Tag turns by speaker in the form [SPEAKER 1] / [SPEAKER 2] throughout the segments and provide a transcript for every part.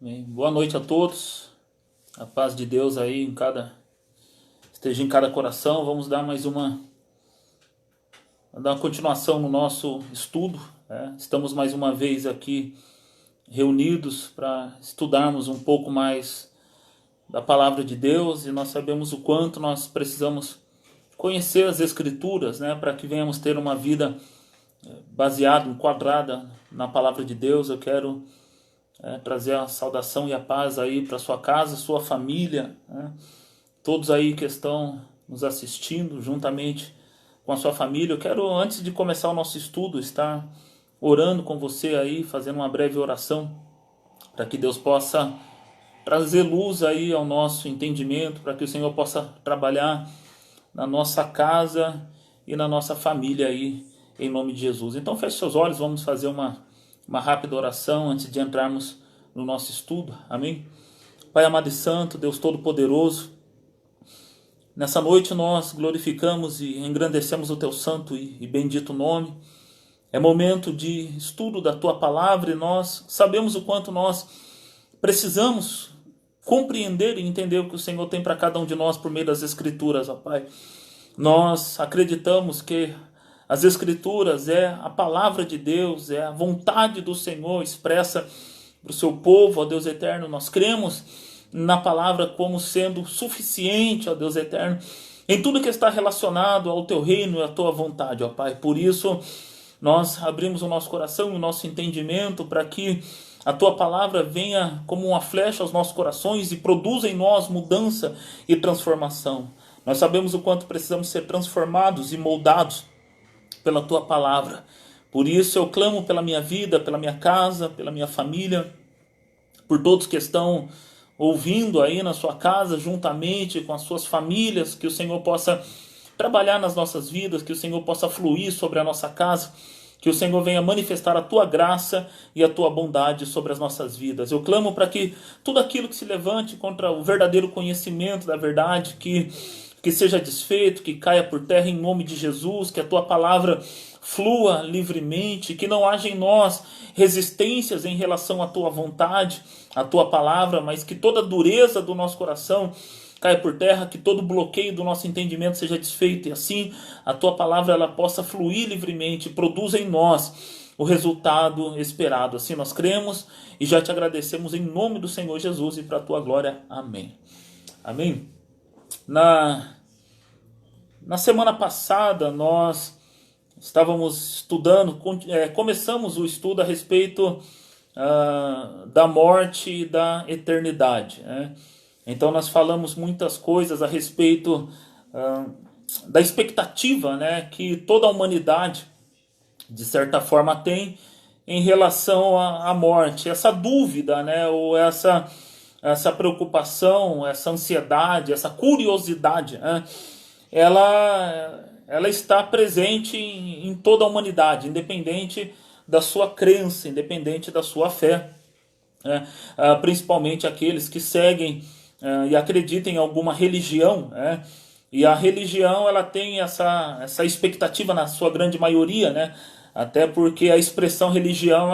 [SPEAKER 1] Bem, boa noite a todos. A paz de Deus aí esteja em cada coração. Vamos dar uma continuação no nosso estudo, né? Estamos mais uma vez aqui reunidos para estudarmos um pouco mais da palavra de Deus, e nós sabemos o quanto nós precisamos conhecer as Escrituras, né, para que venhamos ter uma vida baseada, enquadrada na palavra de Deus. Eu quero trazer a saudação e a paz aí para sua casa, sua família, né? Todos aí que estão nos assistindo juntamente com a sua família. Eu quero, antes de começar o nosso estudo, estar orando com você aí, fazendo uma breve oração, para que Deus possa trazer luz aí ao nosso entendimento, para que o Senhor possa trabalhar na nossa casa e na nossa família aí, em nome de Jesus. Então feche seus olhos, vamos fazer uma rápida oração antes de entrarmos no nosso estudo. Amém? Pai amado e santo, Deus todo-poderoso, nessa noite nós glorificamos e engrandecemos o teu santo e bendito nome. É momento de estudo da tua palavra e nós sabemos o quanto nós precisamos compreender e entender o que o Senhor tem para cada um de nós por meio das Escrituras, ó Pai. Nós acreditamos que as Escrituras é a palavra de Deus, é a vontade do Senhor expressa para o seu povo, ó Deus eterno. Nós cremos na palavra como sendo suficiente, ó Deus eterno, em tudo que está relacionado ao teu reino e à tua vontade, ó Pai. Por isso, nós abrimos o nosso coração e o nosso entendimento para que a tua palavra venha como uma flecha aos nossos corações e produza em nós mudança e transformação. Nós sabemos o quanto precisamos ser transformados e moldados pela tua palavra. Por isso eu clamo pela minha vida, pela minha casa, pela minha família, por todos que estão ouvindo aí na sua casa, juntamente com as suas famílias, que o Senhor possa trabalhar nas nossas vidas, que o Senhor possa fluir sobre a nossa casa, que o Senhor venha manifestar a tua graça e a tua bondade sobre as nossas vidas. Eu clamo para que tudo aquilo que se levante contra o verdadeiro conhecimento da verdade, que seja desfeito, que caia por terra em nome de Jesus, que a tua palavra flua livremente, que não haja em nós resistências em relação à tua vontade, à tua palavra, mas que toda dureza do nosso coração caia por terra, que todo bloqueio do nosso entendimento seja desfeito, e assim a tua palavra ela possa fluir livremente, produza em nós o resultado esperado. Assim nós cremos e já te agradecemos em nome do Senhor Jesus e para a tua glória. Amém. Amém. Na semana passada nós estávamos estudando, começamos o estudo a respeito da morte e da eternidade, né? Então nós falamos muitas coisas a respeito da expectativa, né, que toda a humanidade, de certa forma, tem em relação à morte. Essa dúvida, né, ou essa preocupação, essa ansiedade, essa curiosidade, né, ela está presente em toda a humanidade, independente da sua crença, independente da sua fé, né, principalmente aqueles que seguem e acreditam em alguma religião, né? E a religião ela tem essa expectativa na sua grande maioria, né? Até porque a expressão religião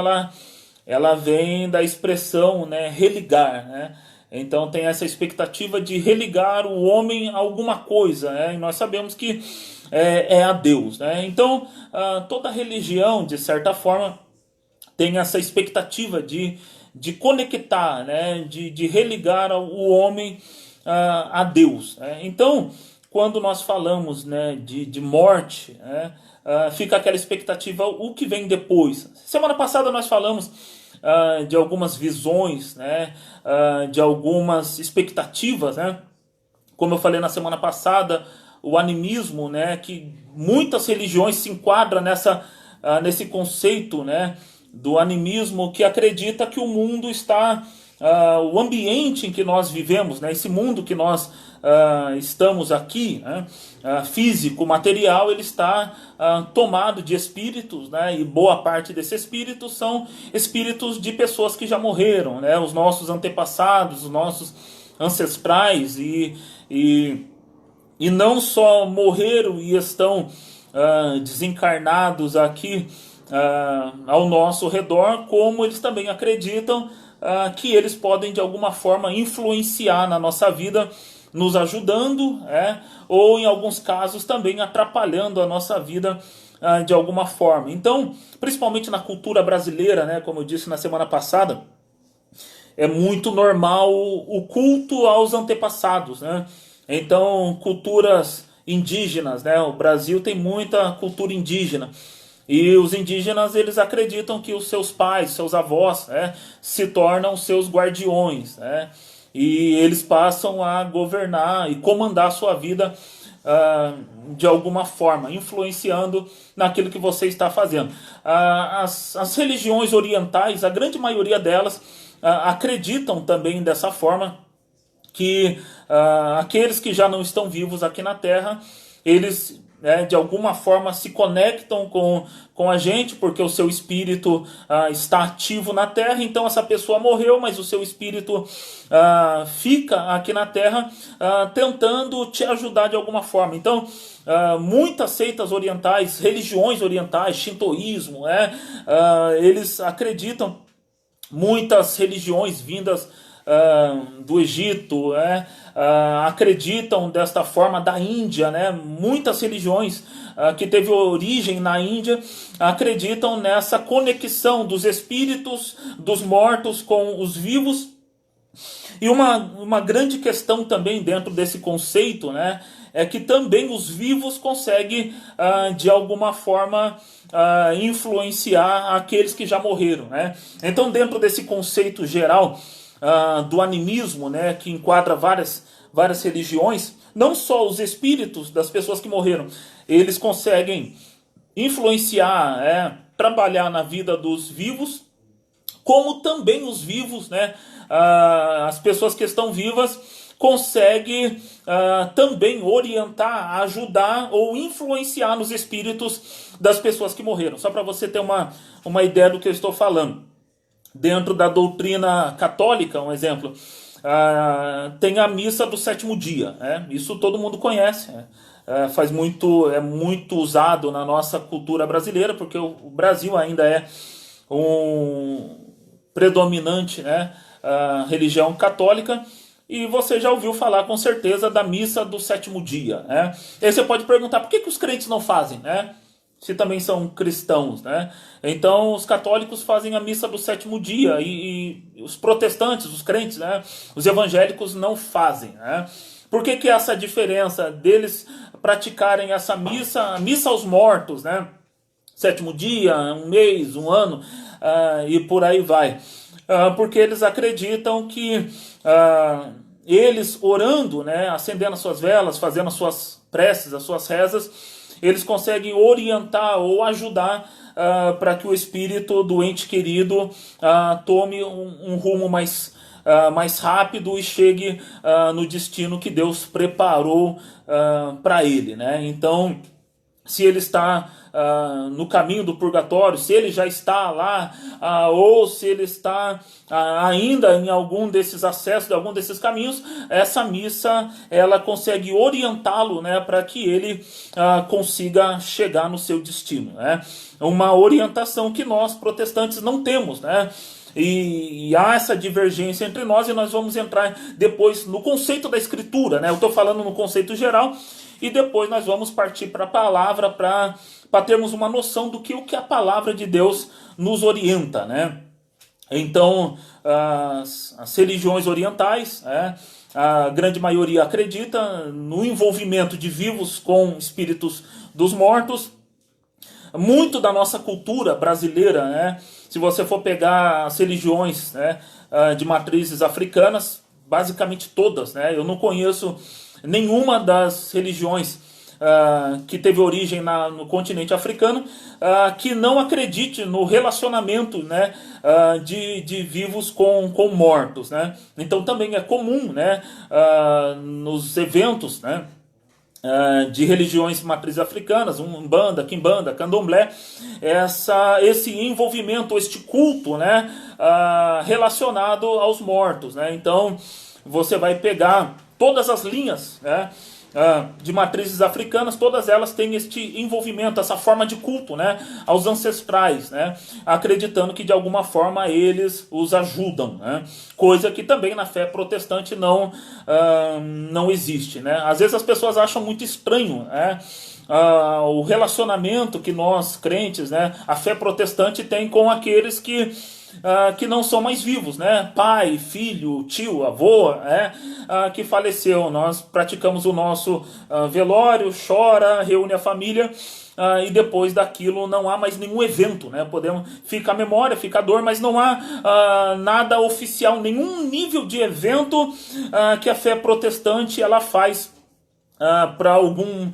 [SPEAKER 1] ela vem da expressão, né, religar, né? Então tem essa expectativa de religar o homem a alguma coisa, né? E nós sabemos que é a Deus, né? Então toda religião, de certa forma, tem essa expectativa de conectar, né, de religar o homem a Deus, né? Então, quando nós falamos, né, de morte, né, fica aquela expectativa, o que vem depois. Semana passada nós falamos de algumas visões, né, de algumas expectativas, né? Como eu falei na semana passada, o animismo, né, que muitas religiões se enquadram nesse conceito, né, do animismo, que acredita que o mundo está, o ambiente em que nós vivemos, né, esse mundo que nós estamos aqui, né, físico, material, ele está tomado de espíritos, né, e boa parte desses espíritos são espíritos de pessoas que já morreram, né, os nossos antepassados, os nossos ancestrais, e não só morreram e estão desencarnados aqui ao nosso redor, como eles também acreditam que eles podem de alguma forma influenciar na nossa vida, nos ajudando, ou em alguns casos também atrapalhando a nossa vida de alguma forma. Então, principalmente na cultura brasileira, né, como eu disse na semana passada, é muito normal o culto aos antepassados, né? Então, culturas indígenas, né? O Brasil tem muita cultura indígena. E os indígenas, eles acreditam que os seus pais, seus avós, se tornam seus guardiões, né? E eles passam a governar e comandar a sua vida de alguma forma, influenciando naquilo que você está fazendo. As religiões orientais, a grande maioria delas, acreditam também dessa forma, que aqueles que já não estão vivos aqui na Terra, eles de alguma forma se conectam com a gente, porque o seu espírito está ativo na Terra. Então essa pessoa morreu, mas o seu espírito fica aqui na Terra tentando te ajudar de alguma forma. Então muitas seitas orientais, religiões orientais, shintoísmo, eles acreditam, muitas religiões vindas do Egito, acreditam desta forma, da Índia, né? Muitas religiões que teve origem na Índia acreditam nessa conexão dos espíritos dos mortos com os vivos. E uma grande questão também dentro desse conceito, né, é que também os vivos conseguem de alguma forma influenciar aqueles que já morreram, né? Então, dentro desse conceito geral do animismo, né, que enquadra várias religiões, não só os espíritos das pessoas que morreram, eles conseguem influenciar, trabalhar na vida dos vivos, como também os vivos, né, as pessoas que estão vivas conseguem também orientar, ajudar ou influenciar nos espíritos das pessoas que morreram. Só para você ter uma ideia do que eu estou falando. Dentro da doutrina católica, um exemplo, tem a missa do sétimo dia. Isso todo mundo conhece. É muito usado na nossa cultura brasileira, porque o Brasil ainda é um predominante, religião católica. E você já ouviu falar com certeza da missa do sétimo dia. E aí você pode perguntar, por que os crentes não fazem, se também são cristãos, né? Então os católicos fazem a missa do sétimo dia e os protestantes, os crentes, os evangélicos não fazem, Por que essa diferença deles praticarem essa missa, a missa aos mortos, sétimo dia, um mês, um ano, e por aí vai? Porque eles acreditam que eles orando, acendendo as suas velas, fazendo as suas preces, as suas rezas, eles conseguem orientar ou ajudar para que o espírito do ente querido tome um rumo mais rápido e chegue no destino que Deus preparou para ele, Então, se ele está no caminho do purgatório, se ele já está lá, ou se ele está ainda em algum desses acessos, de algum desses caminhos, essa missa ela consegue orientá-lo, para que ele consiga chegar no seu destino. Uma orientação que nós protestantes não temos, E há essa divergência entre nós, e nós vamos entrar depois no conceito da escritura, Eu estou falando no conceito geral, e depois nós vamos partir para a palavra para termos uma noção do que a palavra de Deus nos orienta, Então, as religiões orientais, a grande maioria acredita no envolvimento de vivos com espíritos dos mortos. Muito da nossa cultura brasileira, se você for pegar as religiões de matrizes africanas, basicamente todas, eu não conheço nenhuma das religiões que teve origem no continente africano que não acredite no relacionamento de vivos com mortos. Então também é comum nos eventos de religiões matrizes africanas, Umbanda, Quimbanda, Candomblé, esse envolvimento, este culto relacionado aos mortos. Então você vai pegar todas as linhas de matrizes africanas, todas elas têm este envolvimento, essa forma de culto, né, aos ancestrais, né, acreditando que de alguma forma eles os ajudam, né, coisa que também na fé protestante não existe, né. Às vezes as pessoas acham muito estranho, né, o relacionamento que nós crentes, né, a fé protestante tem com aqueles que não são mais vivos, né? Pai, filho, tio, avô, que faleceu. Nós praticamos o nosso velório, chora, reúne a família, e depois daquilo não há mais nenhum evento, né? Fica a memória, fica a dor, mas não há nada oficial, nenhum nível de evento que a fé protestante ela faz para algum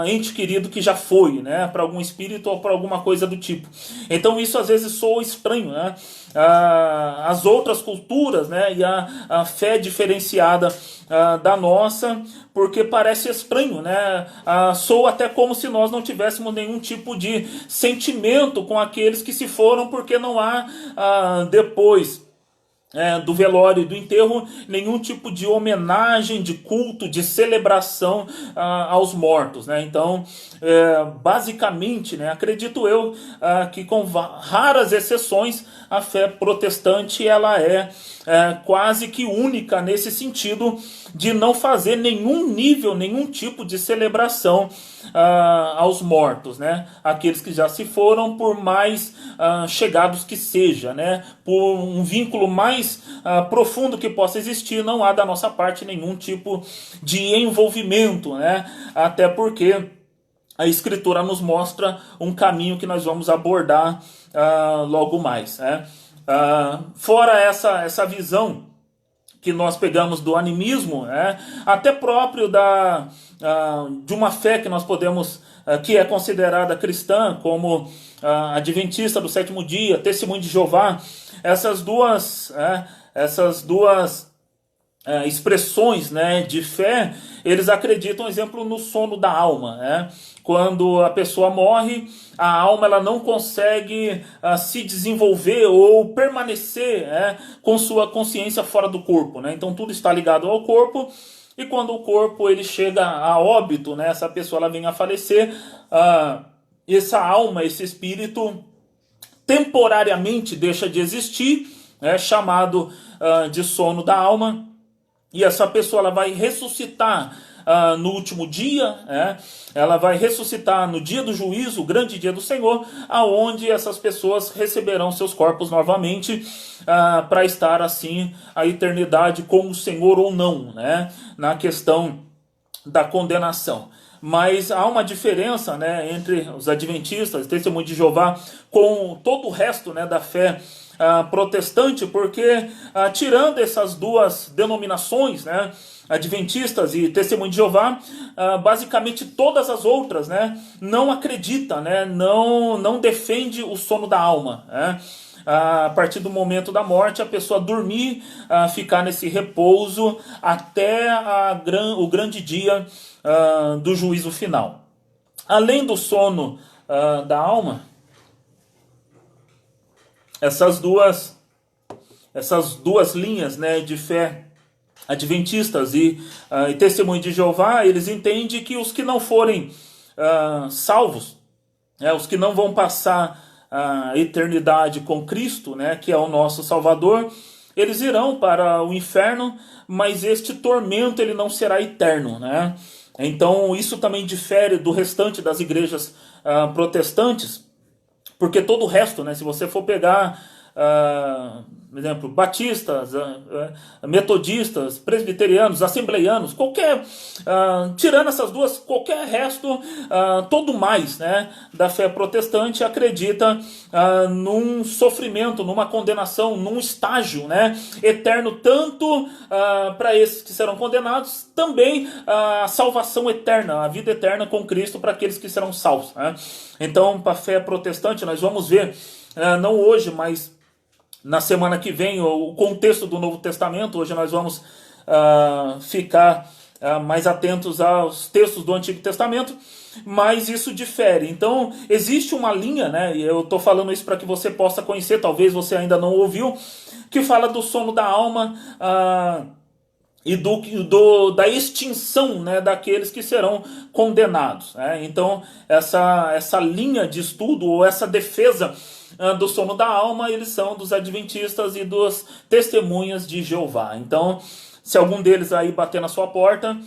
[SPEAKER 1] ente querido que já foi, né, para algum espírito ou para alguma coisa do tipo. Então isso às vezes soa estranho, né? As outras culturas, né, e a fé diferenciada da nossa, porque parece estranho, né? Soa até como se nós não tivéssemos nenhum tipo de sentimento com aqueles que se foram, porque não há depois do velório e do enterro nenhum tipo de homenagem, de culto, de celebração aos mortos, né? Então, basicamente, né, acredito eu que com raras exceções a fé protestante ela é quase que única nesse sentido de não fazer nenhum tipo de celebração aos mortos, né? Aqueles que já se foram, por mais chegados que seja, né? Por um vínculo mais profundo que possa existir, não há da nossa parte nenhum tipo de envolvimento, né? Até porque a Escritura nos mostra um caminho que nós vamos abordar logo mais, né? Fora essa visão que nós pegamos do animismo, né, até próprio de uma fé que nós podemos, que é considerada cristã, como adventista do sétimo dia, testemunho de Jeová, essas duas expressões, né, de fé, eles acreditam, exemplo, no sono da alma, né? Quando a pessoa morre, a alma ela não consegue se desenvolver ou permanecer com sua consciência fora do corpo, né? Então tudo está ligado ao corpo, e quando o corpo ele chega a óbito, né, essa pessoa ela vem a falecer, essa alma, esse espírito temporariamente deixa de existir, chamado de sono da alma, e essa pessoa ela vai ressuscitar no último dia, ela vai ressuscitar no dia do juízo, o grande dia do Senhor, aonde essas pessoas receberão seus corpos novamente para estar assim a eternidade com o Senhor ou não, né? Na questão da condenação. Mas há uma diferença, né, entre os adventistas, testemunho de Jeová, com todo o resto, né, da fé protestante, porque tirando essas duas denominações, né, adventistas e testemunho de Jeová, basicamente todas as outras, né, não acredita, né, não defende o sono da alma, né? A partir do momento da morte, a pessoa dormir, ficar nesse repouso até o grande dia do juízo final. Além do sono da alma, essas duas linhas, né, de fé, adventistas e testemunho de Jeová, eles entendem que os que não forem salvos, os que não vão passar a eternidade com Cristo, né, que é o nosso Salvador, eles irão para o inferno, mas este tormento ele não será eterno, né? Então isso também difere do restante das igrejas protestantes, porque todo o resto, né, se você for pegar, por exemplo, batistas, metodistas, presbiterianos, assembleianos, tirando essas duas, qualquer resto, todo mais, né, da fé protestante acredita num sofrimento, numa condenação, num estágio, né, eterno, tanto para esses que serão condenados, também a salvação eterna, a vida eterna com Cristo para aqueles que serão salvos, né? Então, para a fé protestante, nós vamos ver, não hoje, mas na semana que vem, o contexto do Novo Testamento. Hoje nós vamos ficar mais atentos aos textos do Antigo Testamento, mas isso difere. Então, existe uma linha, né, e eu estou falando isso para que você possa conhecer, talvez você ainda não ouviu, que fala do sono da alma, e da extinção, né, daqueles que serão condenados, né? Então, essa linha de estudo, ou essa defesa do sono da alma, eles são dos adventistas e dos testemunhas de Jeová. Então, se algum deles aí bater na sua porta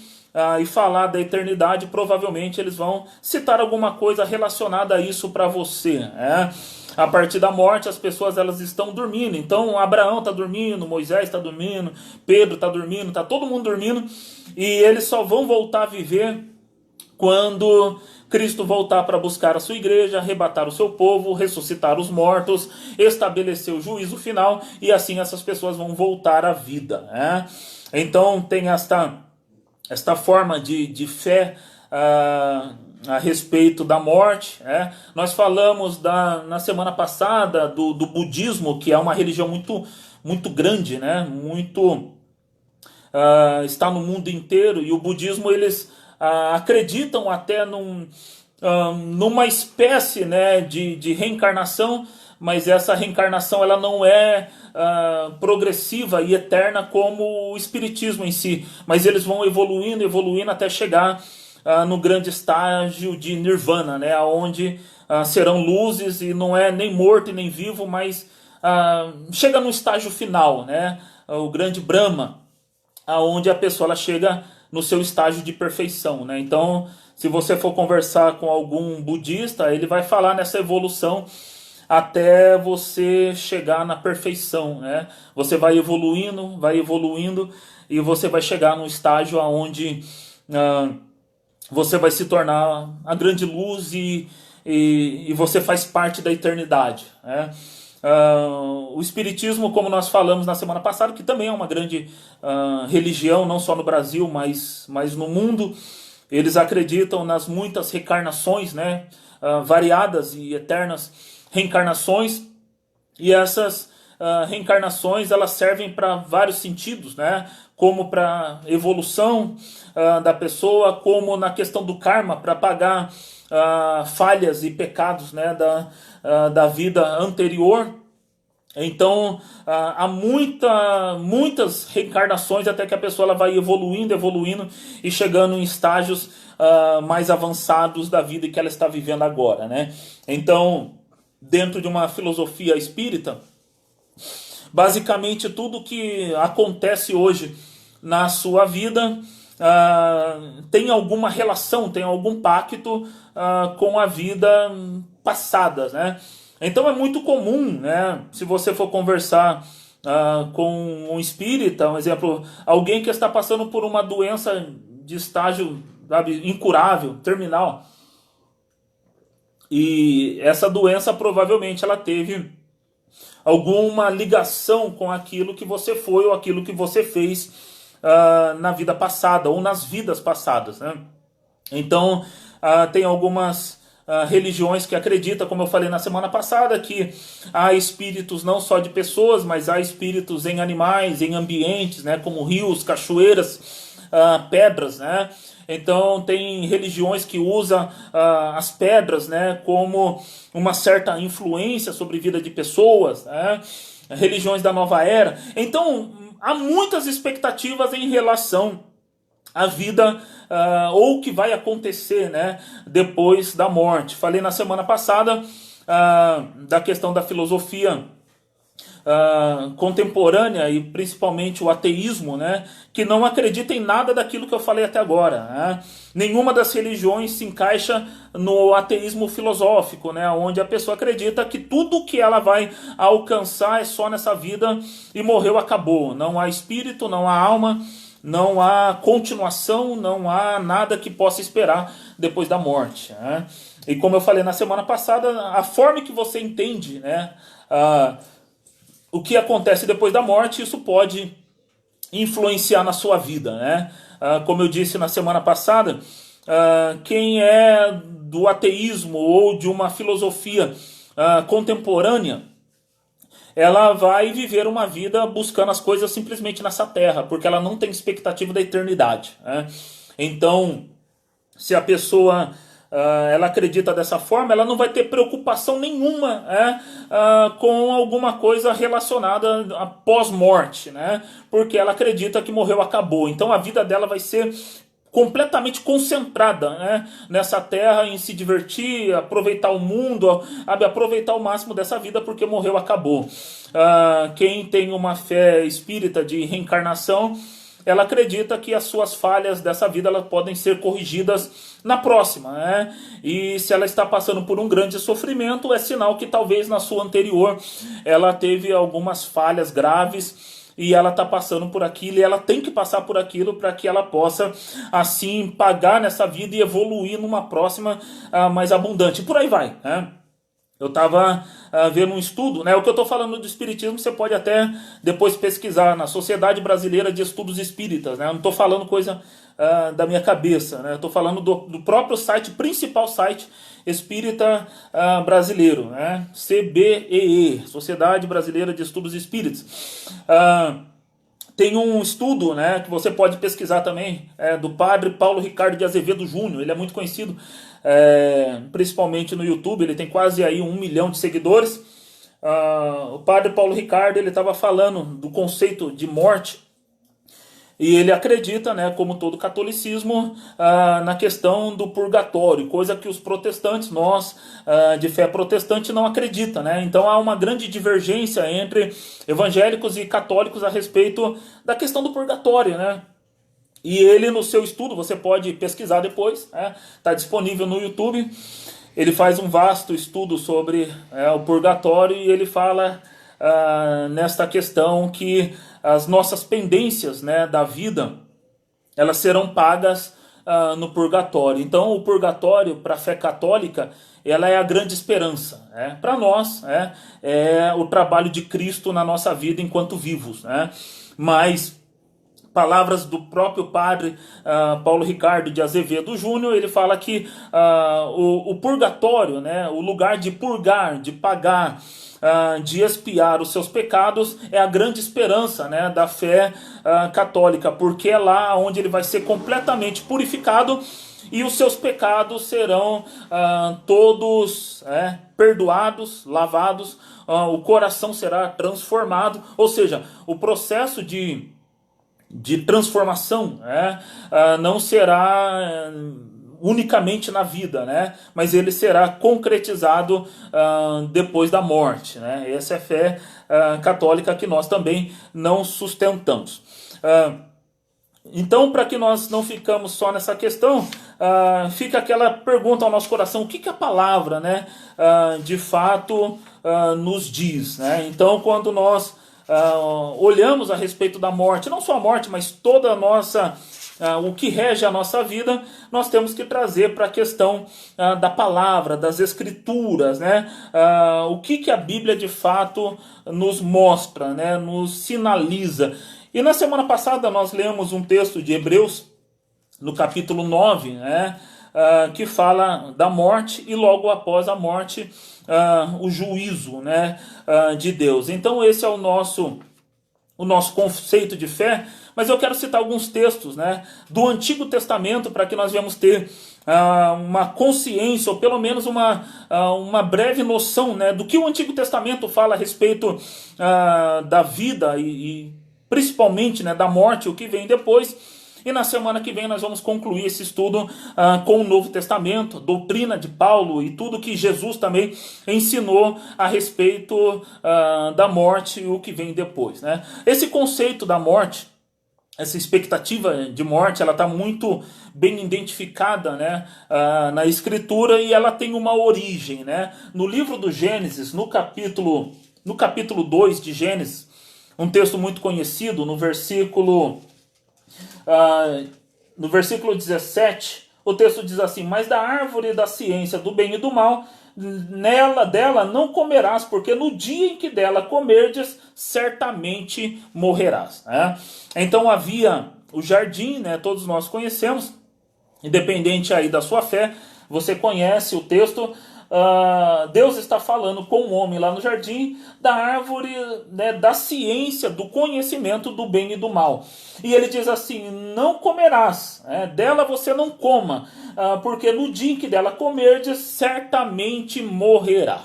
[SPEAKER 1] e falar da eternidade, provavelmente eles vão citar alguma coisa relacionada a isso para você, né? A partir da morte, as pessoas elas estão dormindo. Então, Abraão está dormindo, Moisés está dormindo, Pedro está dormindo, está todo mundo dormindo. E eles só vão voltar a viver quando Cristo voltar para buscar a sua igreja, arrebatar o seu povo, ressuscitar os mortos, estabelecer o juízo final. E assim essas pessoas vão voltar à vida, né? Então, tem esta forma de fé a respeito da morte. Nós falamos na semana passada do budismo, que é uma religião muito grande, né? Está no mundo inteiro, e o budismo eles acreditam até numa espécie, né, de reencarnação, mas essa reencarnação ela não é progressiva e eterna como o espiritismo em si, mas eles vão evoluindo até chegar no grande estágio de nirvana, né, onde serão luzes e não é nem morto e nem vivo, mas chega no estágio final, né, o grande Brahma, onde a pessoa ela chega no seu estágio de perfeição, né? Então, se você for conversar com algum budista, ele vai falar nessa evolução até você chegar na perfeição, né? Você vai evoluindo e você vai chegar num estágio onde você vai se tornar a grande luz e você faz parte da eternidade, né? O espiritismo, como nós falamos na semana passada, que também é uma grande religião, não só no Brasil, mas no mundo, eles acreditam nas muitas reencarnações, né? Variadas e eternas reencarnações, e essas reencarnações elas servem para vários sentidos, né? Como para evolução da pessoa, como na questão do karma, para pagar falhas e pecados, né, da vida anterior. Então há muitas reencarnações até que a pessoa ela vai evoluindo e chegando em estágios mais avançados da vida que ela está vivendo agora, né? Então, dentro de uma filosofia espírita, basicamente tudo que acontece hoje na sua vida tem alguma relação, tem algum pacto com a vida passada, né? Então é muito comum, né? Se você for conversar com um espírita, um exemplo, alguém que está passando por uma doença de estágio, sabe, incurável, terminal, e essa doença provavelmente ela teve alguma ligação com aquilo que você foi ou aquilo que você fez na vida passada ou nas vidas passadas, né? Então tem algumas religiões que acreditam, como eu falei na semana passada, que há espíritos não só de pessoas, mas há espíritos em animais, em ambientes, né, como rios, cachoeiras, pedras, né? Então tem religiões que usam as pedras, né, como uma certa influência sobre a vida de pessoas, né? Religiões da nova era. Então há muitas expectativas em relação à vida ou o que vai acontecer, né, depois da morte. Falei na semana passada da questão da filosofia contemporânea e principalmente o ateísmo, né, que não acredita em nada daquilo que eu falei até agora, né? Nenhuma das religiões se encaixa no ateísmo filosófico, né, onde a pessoa acredita que tudo que ela vai alcançar é só nessa vida e morreu, acabou. Não há espírito, não há alma, não há continuação, não há nada que possa esperar depois da morte, né? E como eu falei na semana passada, a forma que você entende, né, o que acontece depois da morte, isso pode influenciar na sua vida, né? Como eu disse na semana passada, quem é do ateísmo ou de uma filosofia contemporânea, ela vai viver uma vida buscando as coisas simplesmente nessa terra, porque ela não tem expectativa da eternidade, né? Então, se a pessoa ela acredita dessa forma, ela não vai ter preocupação nenhuma com alguma coisa relacionada à pós-morte, né? Porque ela acredita que morreu, acabou. Então a vida dela vai ser completamente concentrada, né, nessa terra, em se divertir, aproveitar o mundo, aproveitar o máximo dessa vida, porque morreu, acabou. Quem tem uma fé espírita de reencarnação, ela acredita que as suas falhas dessa vida elas podem ser corrigidas na próxima, né? E se ela está passando por um grande sofrimento, é sinal que talvez na sua anterior ela teve algumas falhas graves e ela está passando por aquilo, e ela tem que passar por aquilo para que ela possa, assim, pagar nessa vida e evoluir numa próxima mais abundante. Por aí vai, né? Eu estava vendo um estudo, né? O que eu estou falando do espiritismo você pode até depois pesquisar na Sociedade Brasileira de Estudos Espíritas, né? Eu não estou falando coisa da minha cabeça, né? Eu estou falando do próprio site, principal site espírita brasileiro, né? CBEE, Sociedade Brasileira de Estudos Espíritas. Tem um estudo, né, que você pode pesquisar também, do padre Paulo Ricardo de Azevedo Júnior. Ele é muito conhecido, principalmente no YouTube. Ele tem quase aí 1 milhão de seguidores. O padre Paulo Ricardo, ele estava falando do conceito de morte. E ele acredita, né, como todo catolicismo, na questão do purgatório, coisa que os protestantes, nós de fé protestante, não acreditam, né? Então há uma grande divergência entre evangélicos e católicos a respeito da questão do purgatório, né? E ele, no seu estudo, você pode pesquisar depois, está disponível no YouTube. Ele faz um vasto estudo sobre o purgatório e ele fala nesta questão que as nossas pendências, né, da vida, elas serão pagas no purgatório. Então o purgatório, para a fé católica, ela é a grande esperança, né? Para nós, é o trabalho de Cristo na nossa vida enquanto vivos, né? Mas palavras do próprio padre Paulo Ricardo de Azevedo Júnior, ele fala que o purgatório, né, o lugar de purgar, de pagar, de expiar os seus pecados, é a grande esperança, né, da fé católica, porque é lá onde ele vai ser completamente purificado e os seus pecados serão todos perdoados, lavados, o coração será transformado, ou seja, o processo de transformação não será unicamente na vida, né? Mas ele será concretizado depois da morte, né? Essa é a fé católica que nós também não sustentamos. Então, para que nós não ficamos só nessa questão, fica aquela pergunta ao nosso coração: o que a palavra, né, de fato nos diz, né? Então, quando nós olhamos a respeito da morte, não só a morte, mas toda a nossa, o que rege a nossa vida, nós temos que trazer para a questão da palavra, das escrituras, né? O que a Bíblia de fato nos mostra, né? Nos sinaliza. E na semana passada nós lemos um texto de Hebreus, no capítulo 9, né? Que fala da morte e logo após a morte o juízo, né, de Deus. Então esse é o nosso conceito de fé, mas eu quero citar alguns textos, né, do Antigo Testamento para que nós venhamos ter uma consciência, ou pelo menos uma breve noção, né, do que o Antigo Testamento fala a respeito da vida e principalmente, né, da morte, o que vem depois. E na semana que vem nós vamos concluir esse estudo com o Novo Testamento, doutrina de Paulo e tudo que Jesus também ensinou a respeito da morte e o que vem depois, né? Esse conceito da morte, essa expectativa de morte, ela está muito bem identificada, né, na Escritura, e ela tem uma origem, né? No livro do Gênesis, no capítulo 2 de Gênesis, um texto muito conhecido, no versículo 17, o texto diz assim: mas da árvore da ciência do bem e do mal, dela não comerás, porque no dia em que dela comerdes, certamente morrerás, né? Então havia o jardim, né, todos nós conhecemos, independente aí da sua fé, você conhece o texto, Deus está falando com o homem lá no jardim da árvore, né, da ciência, do conhecimento do bem e do mal. E ele diz assim: não comerás, dela você não coma, porque no dia em que dela comerdes, certamente morrerá.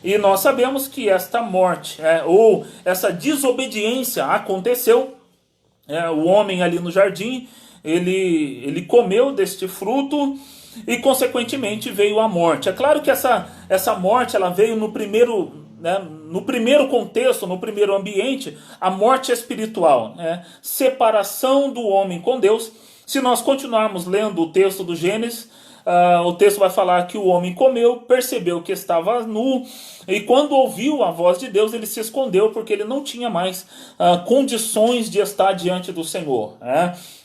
[SPEAKER 1] E nós sabemos que esta morte, ou essa desobediência aconteceu. O homem ali no jardim, ele comeu deste fruto e consequentemente veio a morte. É claro que essa morte ela veio no primeiro, né, no primeiro contexto, no primeiro ambiente, a morte espiritual, separação do homem com Deus. Se nós continuarmos lendo o texto do Gênesis, o texto vai falar que o homem comeu, percebeu que estava nu, e quando ouviu a voz de Deus, ele se escondeu, porque ele não tinha mais condições de estar diante do Senhor.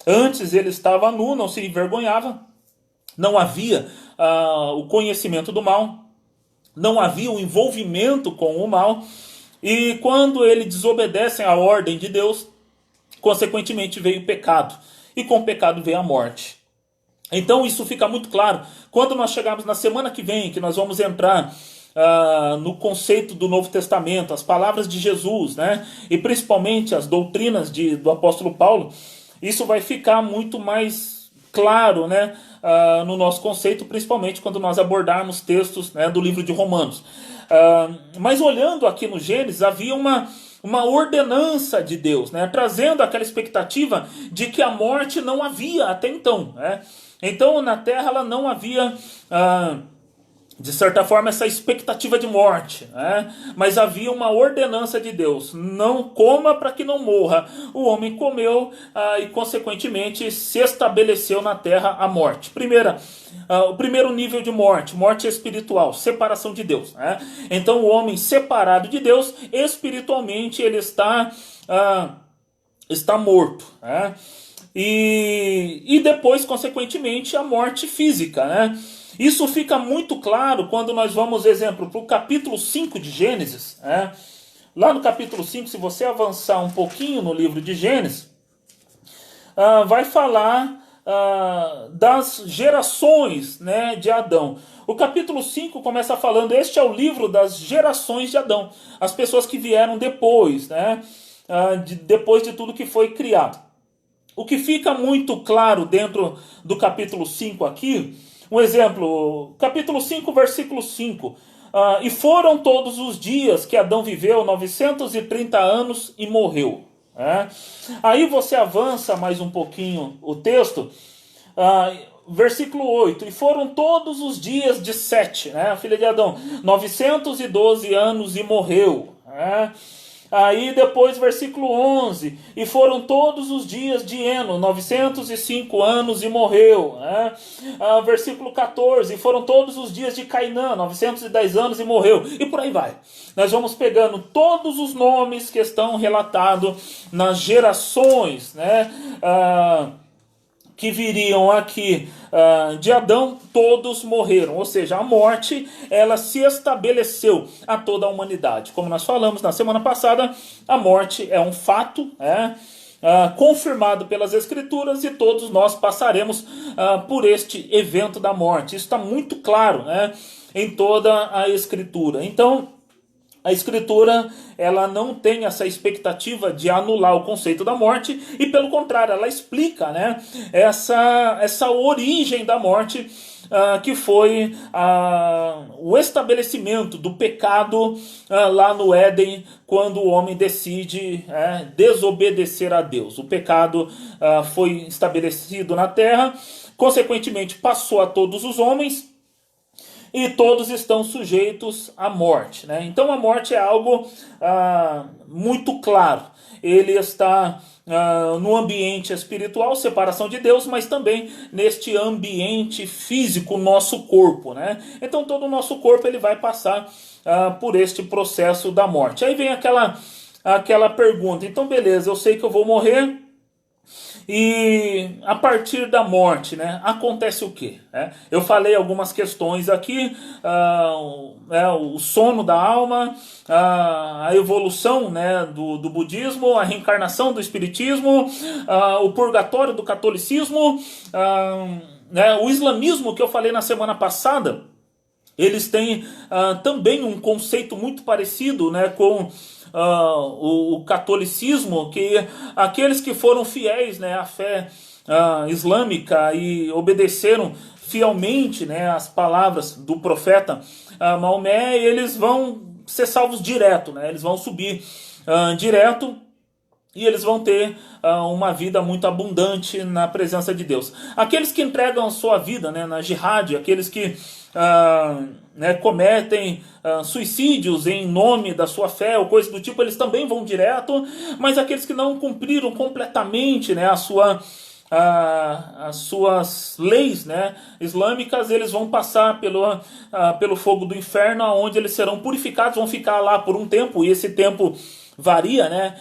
[SPEAKER 1] Antes ele estava nu, não se envergonhava, não havia o conhecimento do mal, não havia o envolvimento com o mal, e quando ele desobedece à ordem de Deus, consequentemente veio o pecado, e com o pecado veio a morte. Então isso fica muito claro quando nós chegarmos na semana que vem, que nós vamos entrar no conceito do Novo Testamento, as palavras de Jesus, né? E principalmente as doutrinas do apóstolo Paulo. Isso vai ficar muito mais claro, né, no nosso conceito, principalmente quando nós abordarmos textos, né, do livro de Romanos. Mas olhando aqui no Gênesis, havia uma ordenança de Deus, né, trazendo aquela expectativa de que a morte não havia até então, né? Então na terra ela não havia, de certa forma, essa expectativa de morte, né? Mas havia uma ordenança de Deus: não coma para que não morra. O homem comeu e consequentemente se estabeleceu na terra a morte. O primeiro nível de morte espiritual, separação de Deus, né? Então o homem separado de Deus, espiritualmente ele está morto, né? E depois, consequentemente, a morte física, né? Isso fica muito claro quando nós vamos, exemplo, para o capítulo 5 de Gênesis. Lá no capítulo 5, se você avançar um pouquinho no livro de Gênesis, vai falar das gerações, né, de Adão. O capítulo 5 começa falando: este é o livro das gerações de Adão, as pessoas que vieram depois, né, depois de tudo que foi criado. O que fica muito claro dentro do capítulo 5 aqui, um exemplo, capítulo 5, versículo 5. E foram todos os dias que Adão viveu 930 anos e morreu. Aí você avança mais um pouquinho o texto, versículo 8. E foram todos os dias de Sete, né, a filha de Adão, 912 anos e morreu. Aí depois versículo 11, e foram todos os dias de Eno, 905 anos e morreu. Versículo 14, e foram todos os dias de Cainã, 910 anos e morreu. E por aí vai. Nós vamos pegando todos os nomes que estão relatados nas gerações, né, que viriam aqui de Adão, todos morreram. Ou seja, a morte ela se estabeleceu a toda a humanidade. Como nós falamos na semana passada, a morte é um fato, confirmado pelas Escrituras, e todos nós passaremos por este evento da morte. Isso está muito claro, né, em toda a Escritura. Então, a Escritura ela não tem essa expectativa de anular o conceito da morte, e pelo contrário, ela explica, né, essa origem da morte, que foi o estabelecimento do pecado lá no Éden, quando o homem decide desobedecer a Deus. O pecado foi estabelecido na terra, consequentemente passou a todos os homens, e todos estão sujeitos à morte, né? Então a morte é algo muito claro. Ele está no ambiente espiritual, separação de Deus, mas também neste ambiente físico, nosso corpo, né? Então todo o nosso corpo ele vai passar por este processo da morte. Aí vem aquela pergunta: então beleza, eu sei que eu vou morrer, e a partir da morte, né, acontece o quê? Eu falei algumas questões aqui, o sono da alma, a evolução, né, do budismo, a reencarnação do espiritismo, o purgatório do catolicismo, o islamismo, que eu falei na semana passada. eles têm também um conceito muito parecido, né, com o catolicismo, que aqueles que foram fiéis, né, à fé islâmica e obedeceram fielmente, né, as palavras do profeta Maomé, eles vão ser salvos direto, né, eles vão subir direto e eles vão ter uma vida muito abundante na presença de Deus. Aqueles que entregam a sua vida, né, na jihad, aqueles que né, cometem suicídios em nome da sua fé ou coisa do tipo, eles também vão direto, mas aqueles que não cumpriram completamente, né, as suas leis, né, islâmicas, eles vão passar pelo fogo do inferno, onde eles serão purificados, vão ficar lá por um tempo, e esse tempo varia, né,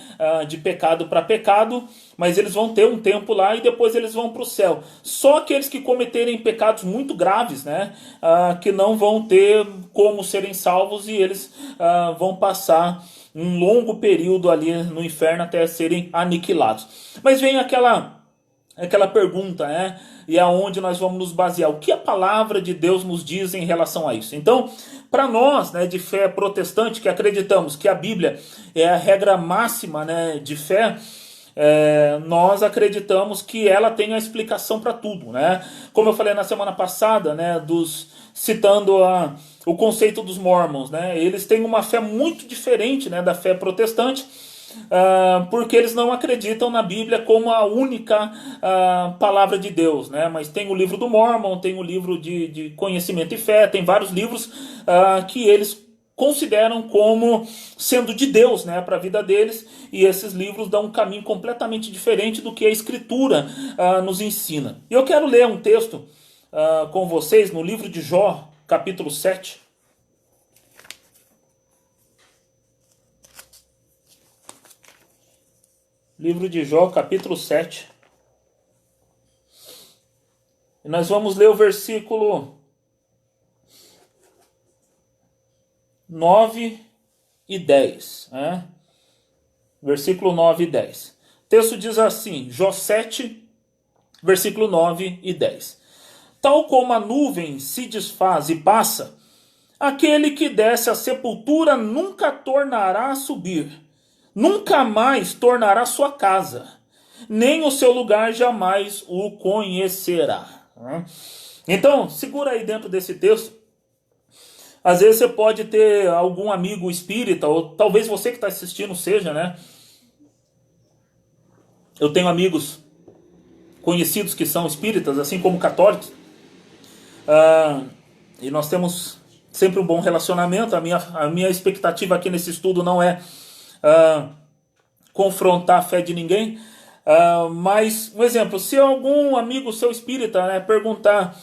[SPEAKER 1] de pecado para pecado, mas eles vão ter um tempo lá e depois eles vão para o céu. Só aqueles que cometerem pecados muito graves, né, que não vão ter como serem salvos, e eles vão passar um longo período ali no inferno até serem aniquilados. Mas vem aquela pergunta, né? E é onde nós vamos nos basear. O que a palavra de Deus nos diz em relação a isso? Então, para nós, né, de fé protestante, que acreditamos que a Bíblia é a regra máxima, né, de fé, nós acreditamos que ela tem a explicação para tudo, né? Como eu falei na semana passada, né, citando o conceito dos Mormons, né? Eles têm uma fé muito diferente, né, da fé protestante, porque eles não acreditam na Bíblia como a única palavra de Deus, né? Mas tem o livro do Mormon, tem o livro de conhecimento e fé, tem vários livros que eles consideram como sendo de Deus, né, para a vida deles, e esses livros dão um caminho completamente diferente do que a Escritura nos ensina. E eu quero ler um texto com vocês no livro de Jó, capítulo 7. Livro de Jó, capítulo 7. E nós vamos ler o versículo 9 e 10. Né? Versículo 9 e 10. O texto diz assim, Jó 7, versículo 9 e 10. Tal como a nuvem se desfaz e passa, aquele que desce à sepultura nunca tornará a subir, nunca mais tornará sua casa, nem o seu lugar jamais o conhecerá. Então, segura aí dentro desse texto. Às vezes você pode ter algum amigo espírita, ou talvez você que está assistindo seja, né? Eu tenho amigos conhecidos que são espíritas, assim como católicos, e nós temos sempre um bom relacionamento. A minha expectativa aqui nesse estudo não é confrontar a fé de ninguém, mas, um exemplo, se algum amigo seu espírita, né, perguntar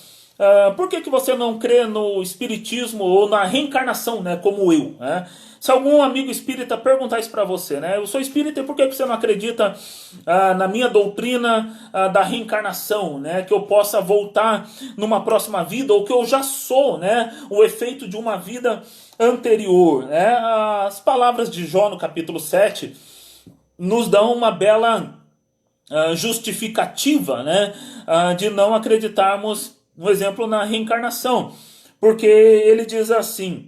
[SPEAKER 1] por que você não crê no espiritismo ou na reencarnação, né, como eu, né? Se algum amigo espírita perguntar isso para você, né, eu sou espírita e por que você não acredita na minha doutrina da reencarnação, né, que eu possa voltar numa próxima vida, ou que eu já sou, né, o efeito de uma vida anterior, né? As palavras de Jó no capítulo 7 nos dão uma bela justificativa, né, de não acreditarmos, por exemplo, na reencarnação, porque ele diz assim,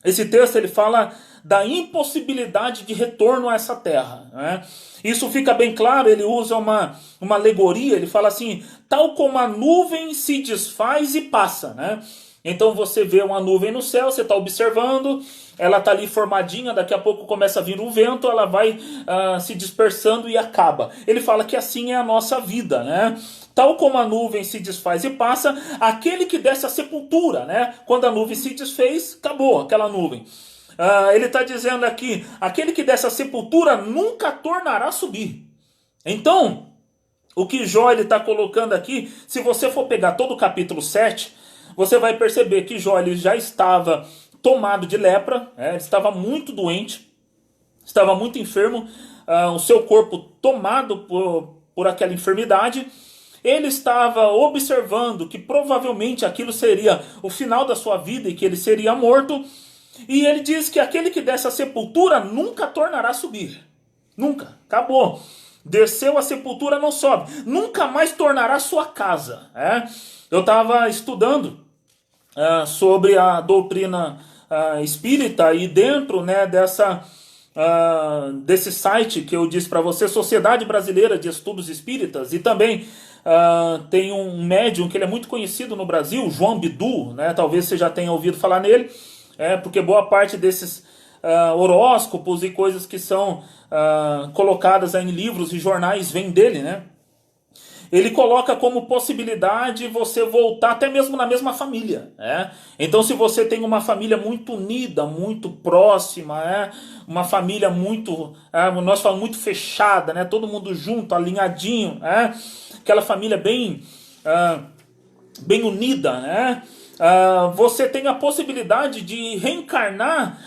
[SPEAKER 1] esse texto ele fala da impossibilidade de retorno a essa terra, né? Isso fica bem claro, ele usa uma alegoria, ele fala assim, tal como a nuvem se desfaz e passa, né? Então você vê uma nuvem no céu, você está observando, ela está ali formadinha, daqui a pouco começa a vir um vento, ela vai se dispersando e acaba. Ele fala que assim é a nossa vida, né? Tal como a nuvem se desfaz e passa, aquele que desce à sepultura, né? Quando a nuvem se desfez, acabou aquela nuvem. Ele está dizendo aqui, aquele que desce à sepultura nunca tornará a subir. Então, o que Jó está colocando aqui, se você for pegar todo o capítulo 7, você vai perceber que Jó ele já estava tomado de lepra, ele estava muito doente, estava muito enfermo, o seu corpo tomado por aquela enfermidade. Ele estava observando que provavelmente aquilo seria o final da sua vida e que ele seria morto. E ele diz que aquele que desce à sepultura nunca tornará a subir. Nunca. Acabou. Desceu à sepultura, não sobe. Nunca mais tornará sua casa. Eu estava estudando sobre a doutrina espírita, e dentro, né, desse site que eu disse para você, Sociedade Brasileira de Estudos Espíritas, e também tem um médium que ele é muito conhecido no Brasil, João Bidu, né, talvez você já tenha ouvido falar nele, porque boa parte desses horóscopos e coisas que são colocadas em livros e jornais vem dele, né? Ele coloca como possibilidade você voltar até mesmo na mesma família. Então, se você tem uma família muito unida, muito próxima, uma família muito, nós falamos, muito fechada, né? Todo mundo junto, alinhadinho, aquela família bem unida, né? Você tem a possibilidade de reencarnar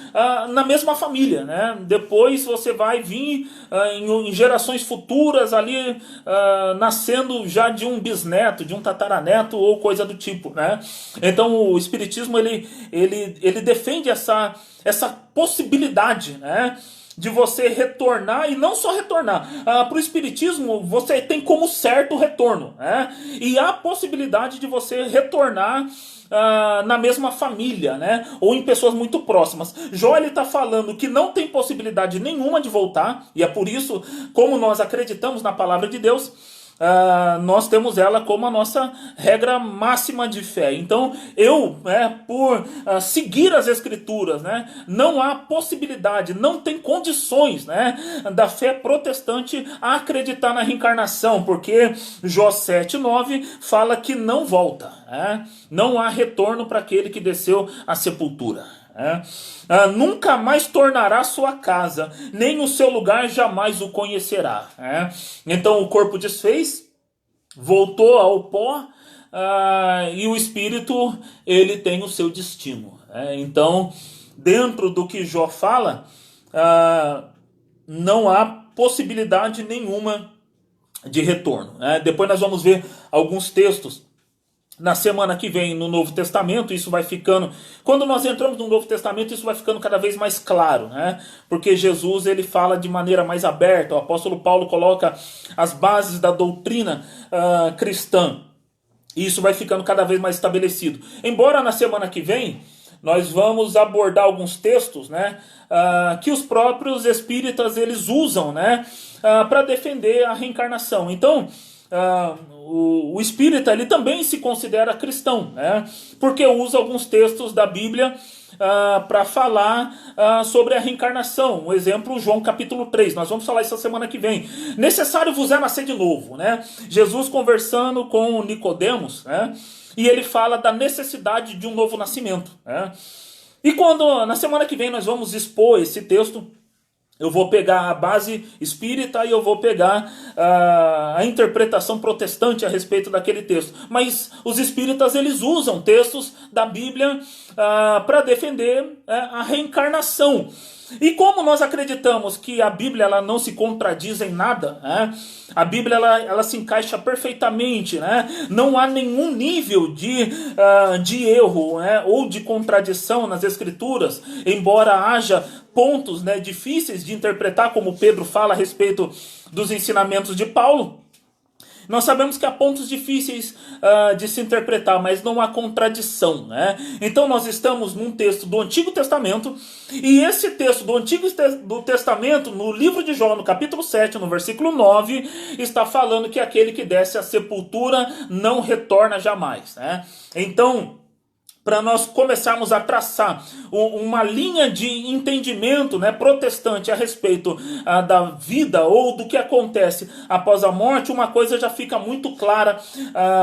[SPEAKER 1] na mesma família, né? Depois você vai vir em gerações futuras ali nascendo já de um bisneto, de um tataraneto ou coisa do tipo, né? Então o Espiritismo ele defende essa possibilidade, né, de você retornar, e não só retornar. Para o Espiritismo, você tem como certo o retorno, né? E há a possibilidade de você retornar na mesma família, né? Ou em pessoas muito próximas. Jó está falando que não tem possibilidade nenhuma de voltar, e é por isso, como nós acreditamos na palavra de Deus, nós temos ela como a nossa regra máxima de fé. Então, por seguir as Escrituras, né, não há possibilidade, não tem condições, né, da fé protestante a acreditar na reencarnação, porque Jó 7:9 fala que não volta, não há retorno para aquele que desceu à sepultura. Nunca mais tornará sua casa, nem o seu lugar jamais o conhecerá. Então o corpo desfez, voltou ao pó, e o espírito ele tem o seu destino. Então, dentro do que Jó fala, não há possibilidade nenhuma de retorno. Depois nós vamos ver alguns textos na semana que vem no Novo Testamento. Isso vai ficando, quando nós entramos no Novo Testamento, isso vai ficando cada vez mais claro, né? Porque Jesus ele fala de maneira mais aberta. O apóstolo Paulo coloca as bases da doutrina cristã, e isso vai ficando cada vez mais estabelecido. Embora na semana que vem nós vamos abordar alguns textos, né, que os próprios espíritas eles usam, né, para defender a reencarnação. Então, o espírita ele também se considera cristão, né? Porque usa alguns textos da Bíblia para falar sobre a reencarnação. Um exemplo, João capítulo 3. Nós vamos falar isso a semana que vem. Necessário vos é nascer de novo, né? Jesus conversando com Nicodemos, né? E ele fala da necessidade de um novo nascimento, né? E quando na semana que vem nós vamos expor esse texto, eu vou pegar a base espírita e eu vou pegar a interpretação protestante a respeito daquele texto. Mas os espíritas eles usam textos da Bíblia para defender a reencarnação. E como nós acreditamos que a Bíblia ela não se contradiz em nada, né? A Bíblia ela se encaixa perfeitamente, né? Não há nenhum nível de erro, né, ou de contradição nas Escrituras, embora haja pontos, né, difíceis de interpretar, como Pedro fala a respeito dos ensinamentos de Paulo. Nós sabemos que há pontos difíceis de se interpretar, mas não há contradição, né? Então nós estamos num texto do Antigo Testamento, e esse texto do Antigo Testamento, no livro de Jó, no capítulo 7, no versículo 9, está falando que aquele que desce à sepultura não retorna jamais, né? Então, para nós começarmos a traçar uma linha de entendimento, né, protestante a respeito da vida ou do que acontece após a morte, uma coisa já fica muito clara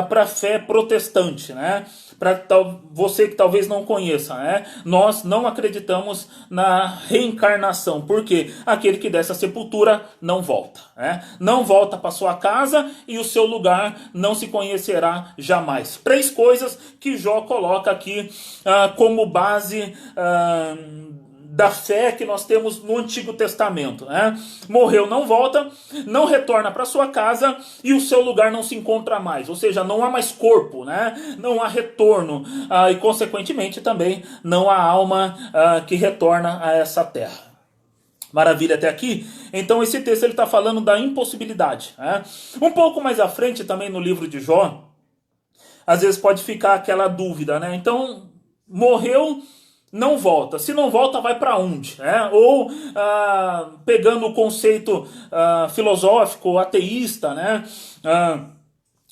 [SPEAKER 1] para a fé protestante, né? Para você que talvez não conheça, né? Nós não acreditamos na reencarnação, porque aquele que desce à sepultura não volta, né? Não volta para sua casa e o seu lugar não se conhecerá jamais. 3 coisas que Jó coloca aqui como base da fé que nós temos no Antigo Testamento, né? Morreu, não volta, não retorna para sua casa e o seu lugar não se encontra mais, ou seja, não há mais corpo, né? Não há retorno e consequentemente também não há alma que retorna a essa terra. Maravilha até aqui? Então esse texto ele está falando da impossibilidade, né? Um pouco mais à frente também no livro de Jó, às vezes pode ficar aquela dúvida, né? Então morreu, não volta. Se não volta, vai para onde? Né? Ou, pegando o conceito filosófico, ateísta, né?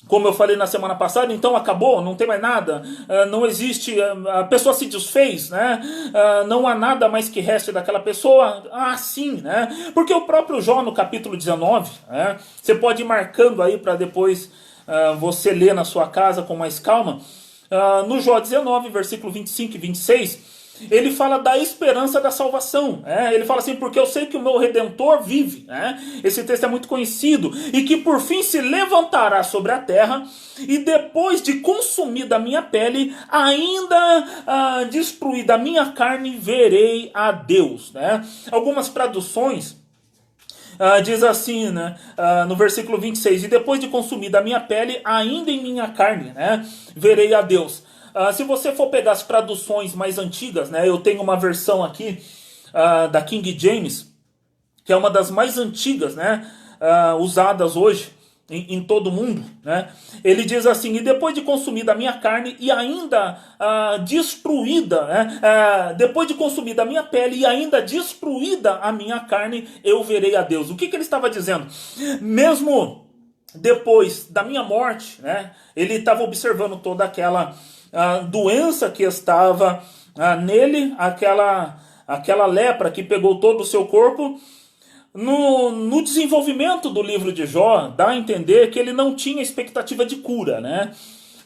[SPEAKER 1] Como eu falei na semana passada, então acabou, não tem mais nada, não existe, a pessoa se desfez, né? Não há nada mais que reste daquela pessoa. Sim, né? Porque o próprio Jó, no capítulo 19, né? Você pode ir marcando aí para depois você ler na sua casa com mais calma. No Jó 19, versículo 25 e 26, ele fala da esperança da salvação. Ele fala assim, porque eu sei que o meu Redentor vive. Esse texto é muito conhecido. E que por fim se levantará sobre a terra, e depois de consumida a minha pele, ainda destruída a minha carne, verei a Deus. Algumas traduções diz assim, né, no versículo 26, e depois de consumida a minha pele, ainda em minha carne, verei a Deus. Se você for pegar as traduções mais antigas, né, eu tenho uma versão aqui da King James, que é uma das mais antigas, né, usadas hoje em todo o mundo, né? Ele diz assim, e depois de consumida a minha carne e ainda destruída, né? Depois de consumida a minha pele e ainda destruída a minha carne, eu verei a Deus. O que ele estava dizendo? Mesmo depois da minha morte, né? Ele estava observando toda aquela doença que estava nele, aquela lepra que pegou todo o seu corpo. No desenvolvimento do livro de Jó, dá a entender que ele não tinha expectativa de cura, né?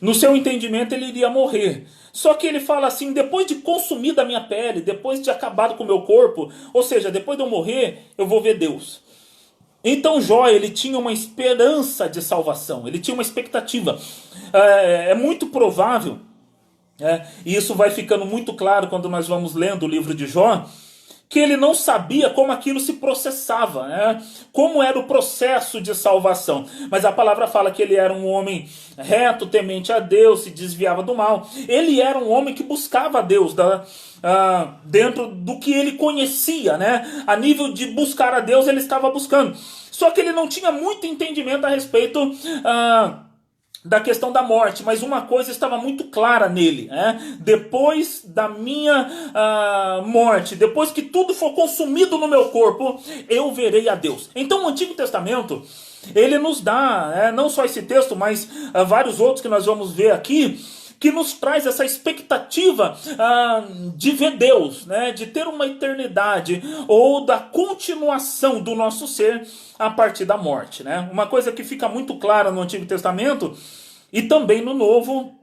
[SPEAKER 1] No seu entendimento, ele iria morrer. Só que ele fala assim, depois de consumida a minha pele, depois de acabado com o meu corpo, ou seja, depois de eu morrer, eu vou ver Deus. Então Jó, ele tinha uma esperança de salvação, ele tinha uma expectativa. É muito provável, e isso vai ficando muito claro quando nós vamos lendo o livro de Jó, que ele não sabia como aquilo se processava, né? Como era o processo de salvação. Mas a palavra fala que ele era um homem reto, temente a Deus, se desviava do mal. Ele era um homem que buscava a Deus dentro do que ele conhecia, né? A nível de buscar a Deus, ele estava buscando. Só que ele não tinha muito entendimento a respeito da questão da morte, mas uma coisa estava muito clara nele, depois da minha morte, depois que tudo for consumido no meu corpo, eu verei a Deus. Então o Antigo Testamento, ele nos dá, não só esse texto, mas vários outros que nós vamos ver aqui, que nos traz essa expectativa de ver Deus, né, de ter uma eternidade, ou da continuação do nosso ser a partir da morte. Né? Uma coisa que fica muito clara no Antigo Testamento, e também no Novo,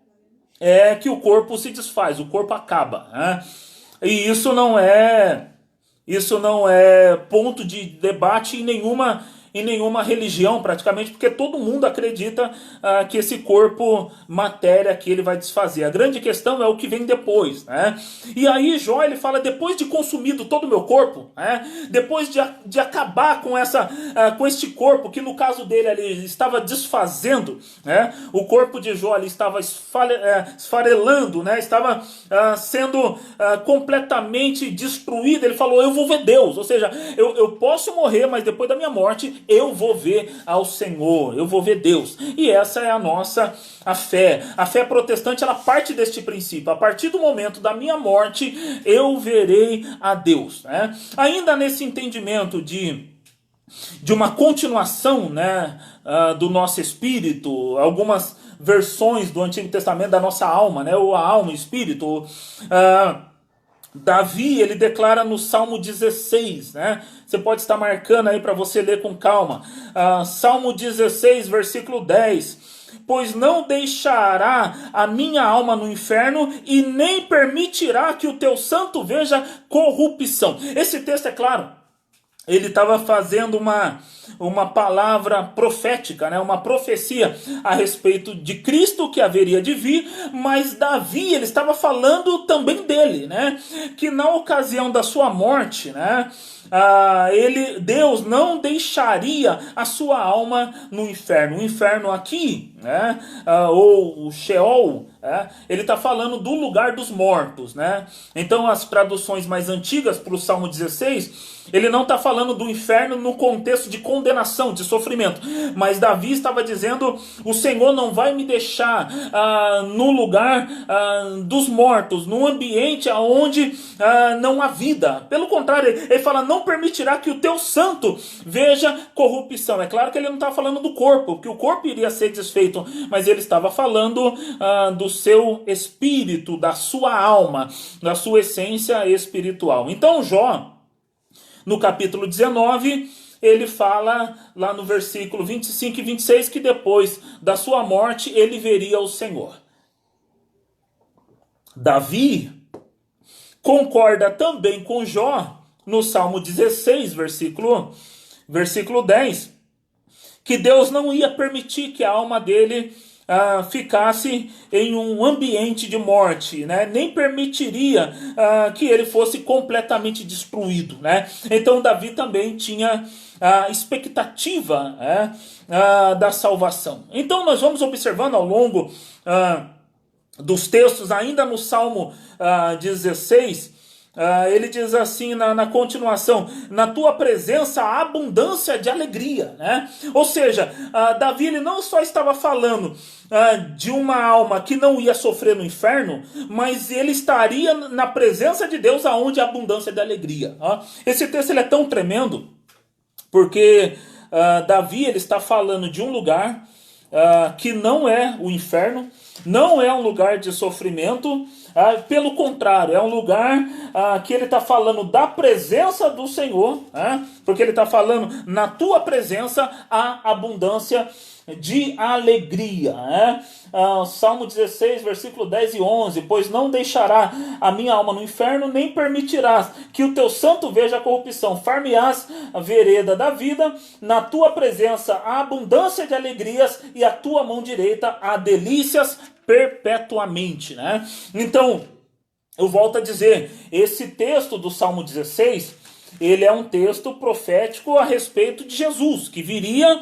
[SPEAKER 1] é que o corpo se desfaz, o corpo acaba. Né? E isso não é ponto de debate em nenhuma religião praticamente, porque todo mundo acredita que esse corpo, matéria, que ele vai desfazer. A grande questão é o que vem depois, né? E aí Jó, ele fala, depois de consumido todo o meu corpo, depois de acabar com este corpo, que no caso dele ele estava desfazendo, né? O corpo de Jó ali estava esfarelando, né? Estava sendo completamente destruído. Ele falou, eu vou ver Deus, ou seja, eu posso morrer, mas depois da minha morte eu vou ver ao Senhor, eu vou ver Deus. E essa é a fé. A fé protestante, ela parte deste princípio. A partir do momento da minha morte, eu verei a Deus. Né? Ainda nesse entendimento de uma continuação, né, do nosso espírito, algumas versões do Antigo Testamento da nossa alma, né, ou a alma, o espírito, Davi, ele declara no Salmo 16, né? Você pode estar marcando aí para você ler com calma. Salmo 16, versículo 10. Pois não deixará a minha alma no inferno e nem permitirá que o teu santo veja corrupção. Esse texto é claro. Ele estava fazendo uma palavra profética, né? Uma profecia a respeito de Cristo que haveria de vir, mas Davi, ele estava falando também dele, né? Que na ocasião da sua morte, né? Deus não deixaria a sua alma no inferno. O inferno aqui né? Ou o Sheol, ele está falando do lugar dos mortos, né? Então as traduções mais antigas para o Salmo 16, ele não está falando do inferno no contexto de condenação, de sofrimento, mas Davi estava dizendo: o Senhor não vai me deixar no lugar dos mortos, num ambiente onde não há vida. Pelo contrário, ele fala: não permitirá que o teu santo veja corrupção. É claro que ele não estava falando do corpo, que o corpo iria ser desfeito, mas ele estava falando do seu espírito, da sua alma, da sua essência espiritual. Então Jó, no capítulo 19, ele fala lá no versículo 25 e 26 que depois da sua morte ele veria o Senhor. Davi concorda também com Jó no Salmo 16, versículo 10, que Deus não ia permitir que a alma dele ficasse em um ambiente de morte, né? Nem permitiria que ele fosse completamente destruído, né? Então Davi também tinha a expectativa da salvação. Então nós vamos observando ao longo dos textos, ainda no Salmo 16, ele diz assim na continuação: na tua presença há abundância de alegria, né? Ou seja, Davi ele não só estava falando de uma alma que não ia sofrer no inferno, mas ele estaria na presença de Deus aonde há abundância de alegria. Esse texto ele é tão tremendo porque Davi ele está falando de um lugar que não é o inferno, não é um lugar de sofrimento, pelo contrário, é um lugar que ele está falando da presença do Senhor, porque ele está falando: na tua presença há abundância de alegria. Salmo 16, versículo 10 e 11: pois não deixará a minha alma no inferno, nem permitirás que o teu santo veja a corrupção. Far-me-ás a vereda da vida, na tua presença há abundância de alegrias, e a tua mão direita há delícias perpetuamente, né? Então, eu volto a dizer, esse texto do Salmo 16, ele é um texto profético a respeito de Jesus, que viria,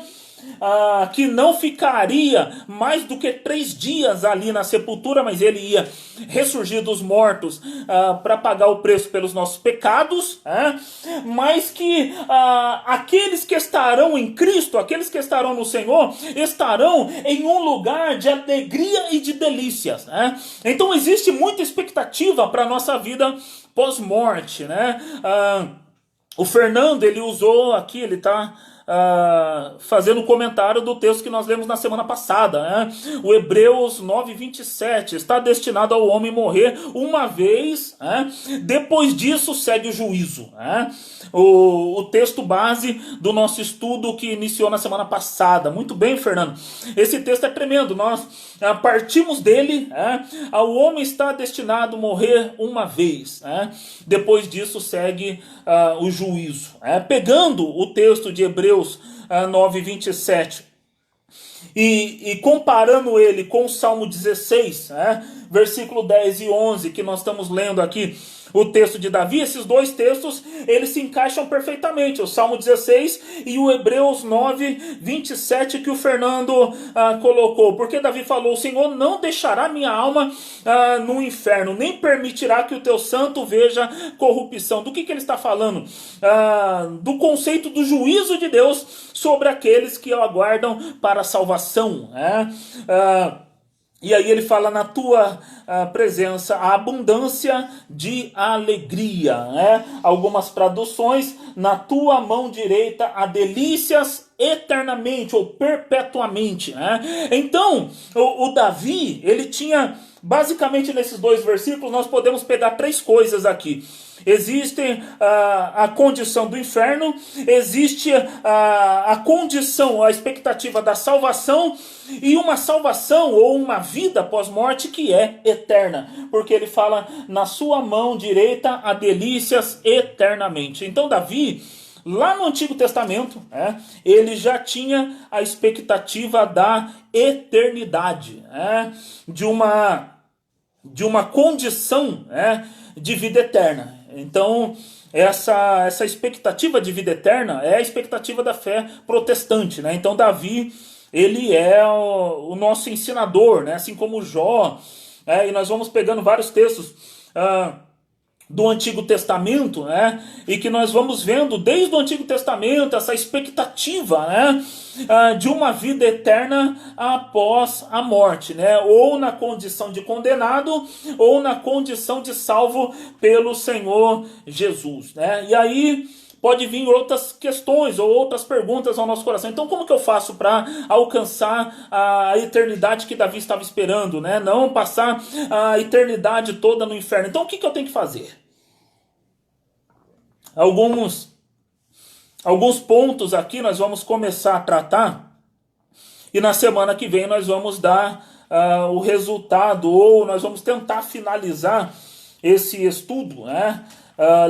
[SPEAKER 1] que não ficaria mais do que 3 dias ali na sepultura, mas ele ia ressurgir dos mortos para pagar o preço pelos nossos pecados, mas que aqueles que estarão em Cristo, aqueles que estarão no Senhor, estarão em um lugar de alegria e de delícias, né? Então existe muita expectativa para a nossa vida pós-morte, né? O Fernando, ele usou aqui, ele está fazendo um comentário do texto que nós lemos na semana passada, né? O Hebreus 9:27: está destinado ao homem morrer uma vez, depois disso segue o juízo, o texto base do nosso estudo que iniciou na semana passada. Muito bem, Fernando, esse texto é tremendo, nós partimos dele, o homem está destinado a morrer uma vez, depois disso segue o juízo, pegando o texto de Hebreus 9:27 e comparando ele com o Salmo 16, versículo 10 e 11, que nós estamos lendo aqui, o texto de Davi, esses dois textos, eles se encaixam perfeitamente, o Salmo 16 e o Hebreus 9:27 que o Fernando colocou, porque Davi falou: o Senhor não deixará minha alma no inferno, nem permitirá que o teu santo veja corrupção. Do que ele está falando? Do conceito do juízo de Deus sobre aqueles que o aguardam para a salvação, e aí ele fala: na tua presença a abundância de alegria, Algumas traduções: na tua mão direita há delícias eternamente ou perpetuamente, Então, o Davi, ele tinha, basicamente nesses 2 versículos, nós podemos pegar 3 coisas aqui. Existe a condição do inferno, existe a condição, a expectativa da salvação, e uma salvação ou uma vida pós-morte que é eterna, porque ele fala: na sua mão direita há delícias eternamente. Então Davi, lá no Antigo Testamento, ele já tinha a expectativa da eternidade, de uma condição de vida eterna. Então, essa expectativa de vida eterna é a expectativa da fé protestante, Então, Davi, ele é o nosso ensinador, né? Assim como Jó, e nós vamos pegando vários textos do Antigo Testamento, né? E que nós vamos vendo desde o Antigo Testamento essa expectativa, né? De uma vida eterna após a morte, né? Ou na condição de condenado, ou na condição de salvo pelo Senhor Jesus, né? E aí pode vir outras questões ou outras perguntas ao nosso coração. Então, como que eu faço para alcançar a eternidade que Davi estava esperando, né? Não passar a eternidade toda no inferno. Então, o que eu tenho que fazer? Alguns pontos aqui nós vamos começar a tratar, e na semana que vem nós vamos dar o resultado, ou nós vamos tentar finalizar esse estudo, né?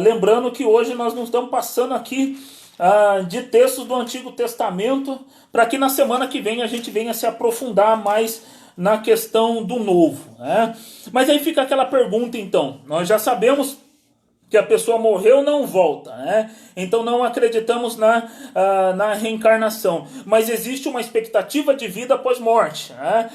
[SPEAKER 1] Lembrando que hoje nós não estamos passando aqui de textos do Antigo Testamento, para que na semana que vem a gente venha se aprofundar mais na questão do Novo, né? Mas aí fica aquela pergunta, então. Nós já sabemos que a pessoa morreu, não volta, né? Então não acreditamos na reencarnação, mas existe uma expectativa de vida após morte, né?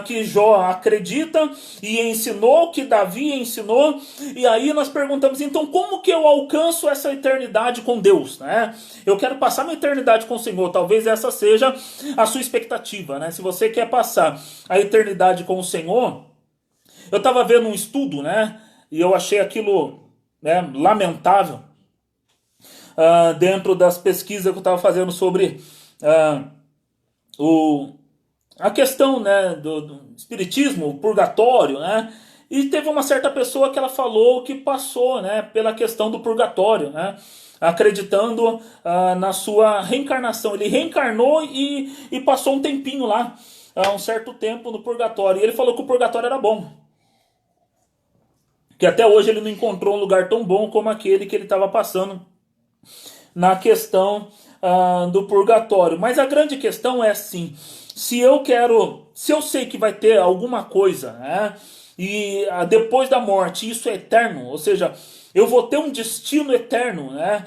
[SPEAKER 1] Que Jó acredita e ensinou, que Davi ensinou, e aí nós perguntamos, então como que eu alcanço essa eternidade com Deus, né? Eu quero passar minha eternidade com o Senhor. Talvez essa seja a sua expectativa, né? Se você quer passar a eternidade com o Senhor, eu estava vendo um estudo, né? E eu achei aquilo, né, lamentável, dentro das pesquisas que eu estava fazendo sobre a questão, né, do espiritismo, o purgatório, né? E teve uma certa pessoa que ela falou que passou, né, pela questão do purgatório, né? Acreditando na sua reencarnação. Ele reencarnou e passou um tempinho lá, um certo tempo no purgatório. E ele falou que o purgatório era bom, que até hoje ele não encontrou um lugar tão bom como aquele que ele estava passando na questão do purgatório. Mas a grande questão é assim, se eu sei que vai ter alguma coisa, né, e depois da morte isso é eterno, ou seja, eu vou ter um destino eterno, né,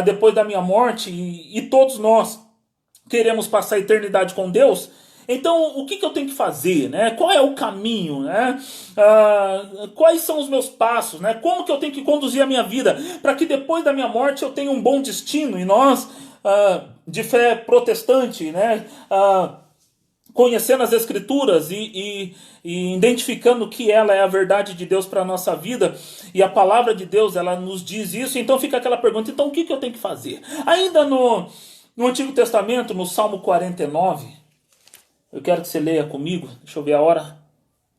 [SPEAKER 1] depois da minha morte, e todos nós queremos passar a eternidade com Deus. Então, o que eu tenho que fazer, né? Qual é o caminho, né? Quais são os meus passos, né? Como que eu tenho que conduzir a minha vida para que depois da minha morte eu tenha um bom destino? E nós, de fé protestante, né? Conhecendo as Escrituras e identificando que ela é a verdade de Deus para a nossa vida, e a palavra de Deus, ela nos diz isso. Então fica aquela pergunta, então o que eu tenho que fazer? Ainda no Antigo Testamento, no Salmo 49... eu quero que você leia comigo, deixa eu ver a hora,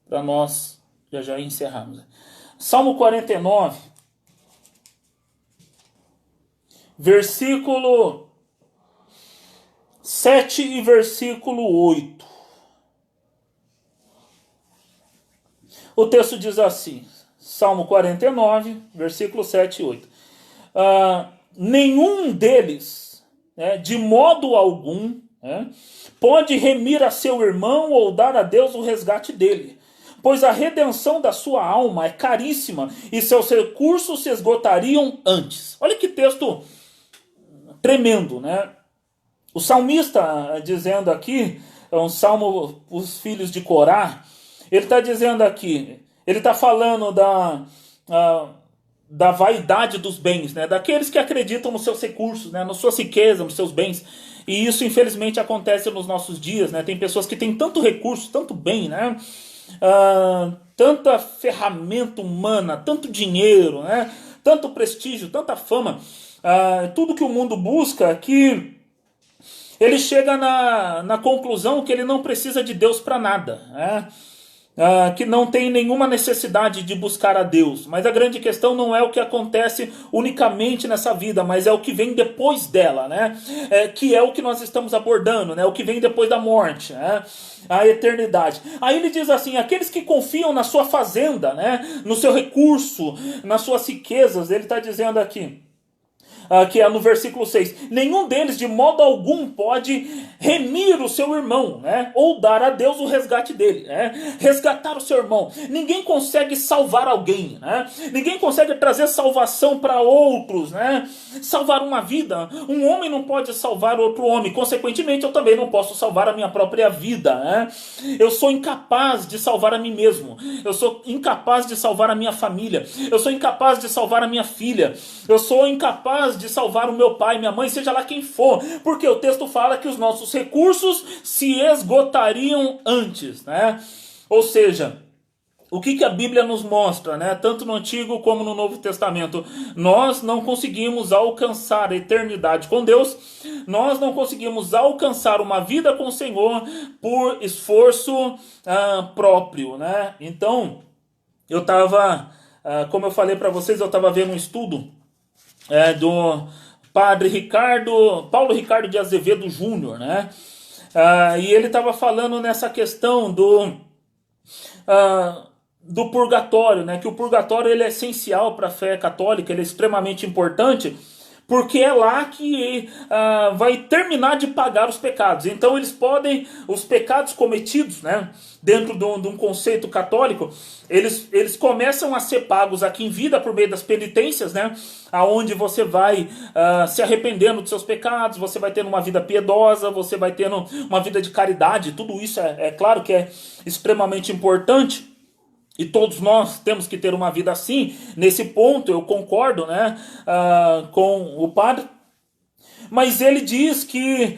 [SPEAKER 1] para nós já encerrarmos. Salmo 49, versículo 7 e versículo 8. O texto diz assim, Salmo 49, versículo 7 e 8. Nenhum deles, né, de modo algum, pode remir a seu irmão ou dar a Deus o resgate dele, pois a redenção da sua alma é caríssima e seus recursos se esgotariam antes. Olha que texto tremendo, né? O salmista dizendo aqui, é um salmo os filhos de Corá, ele está dizendo aqui, ele está falando da vaidade dos bens, né? Daqueles que acreditam nos seus recursos, né? Nas suas riquezas, nos seus bens. E isso infelizmente acontece nos nossos dias, né? Tem pessoas que têm tanto recurso, tanto bem, né? Tanta ferramenta humana, tanto dinheiro, né? Tanto prestígio, tanta fama, tudo que o mundo busca, que ele chega na conclusão que ele não precisa de Deus para nada, né? Que não tem nenhuma necessidade de buscar a Deus. Mas a grande questão não é o que acontece unicamente nessa vida, mas é o que vem depois dela, né? Que é o que nós estamos abordando, né? O que vem depois da morte, né? A eternidade. Aí ele diz assim, aqueles que confiam na sua fazenda, né? No seu recurso, nas suas riquezas, ele está dizendo aqui, que é no versículo 6. Nenhum deles de modo algum pode remir o seu irmão, né? Ou dar a Deus o resgate dele, né? Resgatar o seu irmão. Ninguém consegue salvar alguém, né? Ninguém consegue trazer salvação para outros, né? Salvar uma vida. Um homem não pode salvar outro homem. Consequentemente, eu também não posso salvar a minha própria vida, né? Eu sou incapaz de salvar a mim mesmo. Eu sou incapaz de salvar a minha família. Eu sou incapaz de salvar a minha filha. Eu sou incapaz de salvar o meu pai, minha mãe, seja lá quem for. Porque o texto fala que os nossos recursos se esgotariam antes, né? Ou seja, o que a Bíblia nos mostra, né? Tanto no Antigo como no Novo Testamento? Nós não conseguimos alcançar a eternidade com Deus, nós não conseguimos alcançar uma vida com o Senhor por esforço próprio, né? Então, eu estava, como eu falei para vocês, eu estava vendo um estudo do padre Paulo Ricardo de Azevedo Júnior, né? E ele estava falando nessa questão do purgatório, né? Que o purgatório ele é essencial para a fé católica, ele é extremamente importante, porque é lá que vai terminar de pagar os pecados. Então eles podem, os pecados cometidos, né, dentro de um conceito católico, eles começam a ser pagos aqui em vida por meio das penitências, né, aonde você vai se arrependendo dos seus pecados, você vai tendo uma vida piedosa, você vai tendo uma vida de caridade. Tudo isso é claro que é extremamente importante. E todos nós temos que ter uma vida assim. Nesse ponto eu concordo, né, com o padre. Mas ele diz que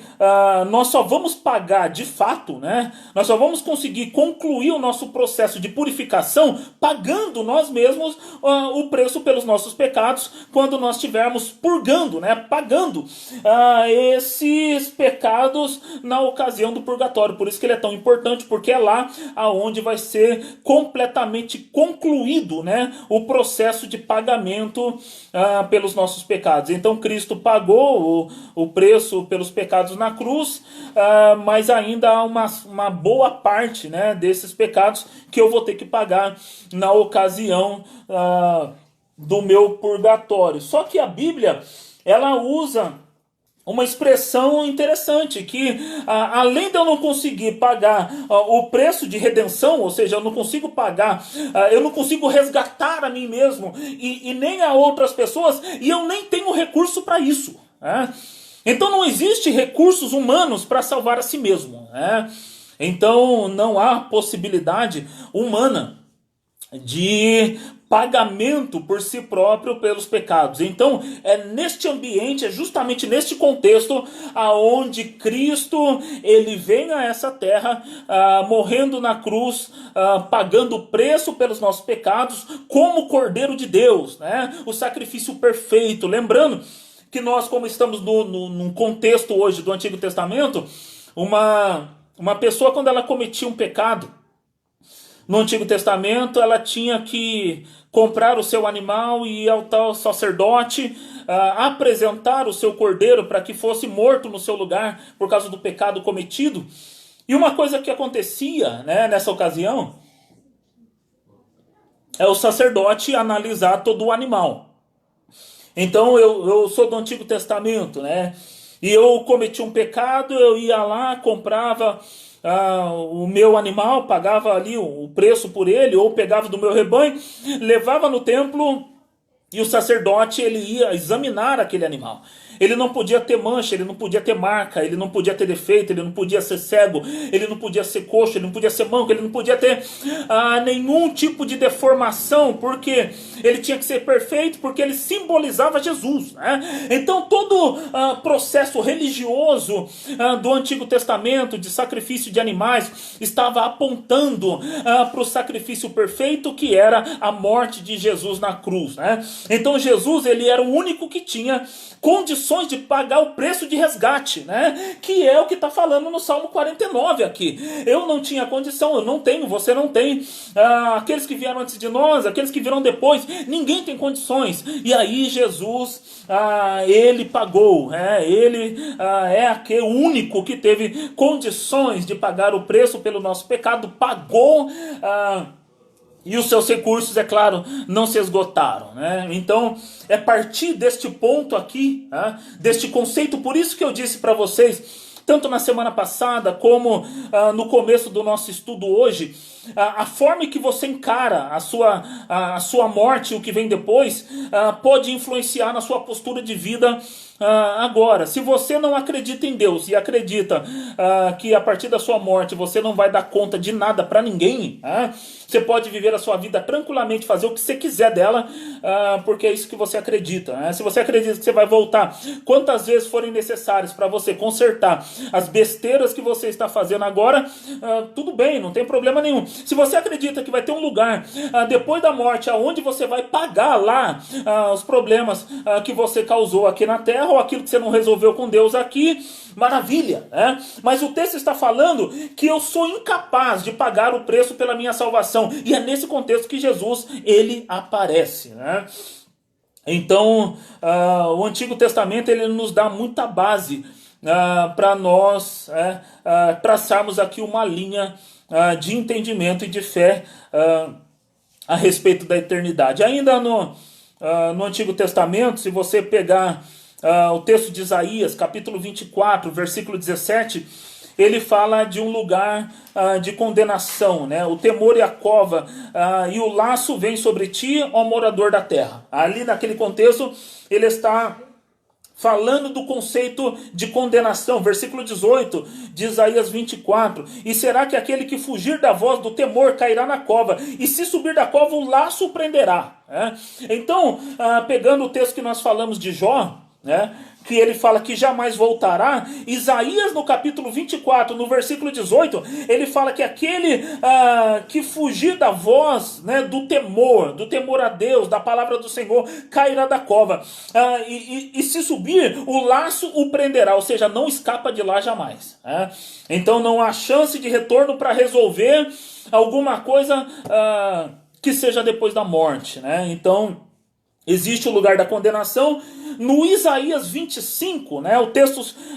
[SPEAKER 1] nós só vamos pagar de fato, né? Nós só vamos conseguir concluir o nosso processo de purificação pagando nós mesmos o preço pelos nossos pecados, quando nós estivermos purgando, né? Pagando esses pecados na ocasião do purgatório. Por isso que ele é tão importante, porque é lá aonde vai ser completamente concluído, né, o processo de pagamento pelos nossos pecados. Então Cristo pagou o preço pelos pecados na cruz, mas ainda há uma boa parte, né, desses pecados que eu vou ter que pagar na ocasião do meu purgatório. Só que a Bíblia, ela usa uma expressão interessante, que além de eu não conseguir pagar o preço de redenção, ou seja, eu não consigo pagar, eu não consigo resgatar a mim mesmo e nem a outras pessoas, e eu nem tenho recurso para isso, né? Então não existe recursos humanos para salvar a si mesmo, né? Então não há possibilidade humana de pagamento por si próprio pelos pecados. Então é neste ambiente, é justamente neste contexto aonde Cristo ele vem a essa terra, morrendo na cruz, pagando o preço pelos nossos pecados como Cordeiro de Deus, né? O sacrifício perfeito. Lembrando que nós, como estamos num contexto hoje do Antigo Testamento, uma pessoa, quando ela cometia um pecado no Antigo Testamento, ela tinha que comprar o seu animal e ir ao tal sacerdote, apresentar o seu cordeiro para que fosse morto no seu lugar por causa do pecado cometido. E uma coisa que acontecia, né, nessa ocasião é o sacerdote analisar todo o animal. Então eu sou do Antigo Testamento, né? E eu cometi um pecado, eu ia lá, comprava o meu animal, pagava ali o preço por ele, ou pegava do meu rebanho, levava no templo e o sacerdote ele ia examinar aquele animal. Ele não podia ter mancha, ele não podia ter marca, ele não podia ter defeito, ele não podia ser cego, ele não podia ser coxo, ele não podia ser manco, ele não podia ter nenhum tipo de deformação, porque ele tinha que ser perfeito, porque ele simbolizava Jesus, né? Então todo processo religioso do Antigo Testamento, de sacrifício de animais, estava apontando para o sacrifício perfeito, que era a morte de Jesus na cruz, né? Então Jesus ele era o único que tinha condições de pagar o preço de resgate, né? Que é o que está falando no Salmo 49 aqui. Eu não tinha condição, eu não tenho, você não tem, aqueles que vieram antes de nós, aqueles que virão depois, ninguém tem condições. E aí Jesus, ele pagou, ele é aquele único que teve condições de pagar o preço pelo nosso pecado, pagou E os seus recursos, é claro, não se esgotaram, né? Então, é a partir deste ponto aqui, né, deste conceito, por isso que eu disse para vocês, tanto na semana passada como no começo do nosso estudo hoje, a forma que você encara a sua morte e o que vem depois pode influenciar na sua postura de vida agora. Se você não acredita em Deus e acredita que a partir da sua morte você não vai dar conta de nada para ninguém, você pode viver a sua vida tranquilamente, fazer o que você quiser dela, porque é isso que você acredita. Se você acredita que você vai voltar quantas vezes forem necessárias para você consertar as besteiras que você está fazendo agora, tudo bem, não tem problema nenhum. Se você acredita que vai ter um lugar depois da morte aonde você vai pagar lá os problemas que você causou aqui na terra, ou aquilo que você não resolveu com Deus aqui, maravilha, né? Mas o texto está falando que eu sou incapaz de pagar o preço pela minha salvação, e é nesse contexto que Jesus, ele aparece, né? Então, o Antigo Testamento, ele nos dá muita base para nós traçarmos aqui uma linha de entendimento e de fé a respeito da eternidade. Ainda no Antigo Testamento, se você pegar o texto de Isaías, capítulo 24, versículo 17, ele fala de um lugar de condenação, né? O temor e a cova e o laço vem sobre ti, ó morador da terra. Ali naquele contexto, ele está falando do conceito de condenação, versículo 18 de Isaías 24. E será que aquele que fugir da voz do temor cairá na cova, e se subir da cova o laço o prenderá. Então, pegando o texto que nós falamos de Jó, que ele fala que jamais voltará, Isaías no capítulo 24, no versículo 18, ele fala que aquele que fugir da voz, do temor a Deus, da palavra do Senhor, cairá da cova, e se subir, o laço o prenderá, ou seja, não escapa de lá jamais. Então não há chance de retorno para resolver alguma coisa que seja depois da morte. Então, existe o lugar da condenação. No Isaías 25,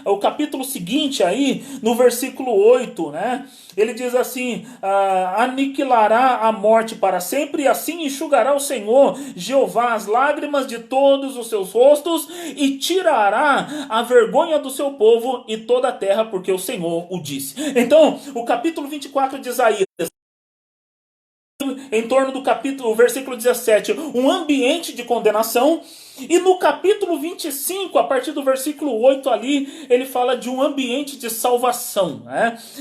[SPEAKER 1] o capítulo seguinte aí, no versículo 8, ele diz assim: aniquilará a morte para sempre, e assim enxugará o Senhor, Jeová, as lágrimas de todos os seus rostos, e tirará a vergonha do seu povo e toda a terra, porque o Senhor o disse. Então, o capítulo 24 de Isaías, em torno do capítulo, versículo 17, um ambiente de condenação. E no capítulo 25, a partir do versículo 8 ali, ele fala de um ambiente de salvação.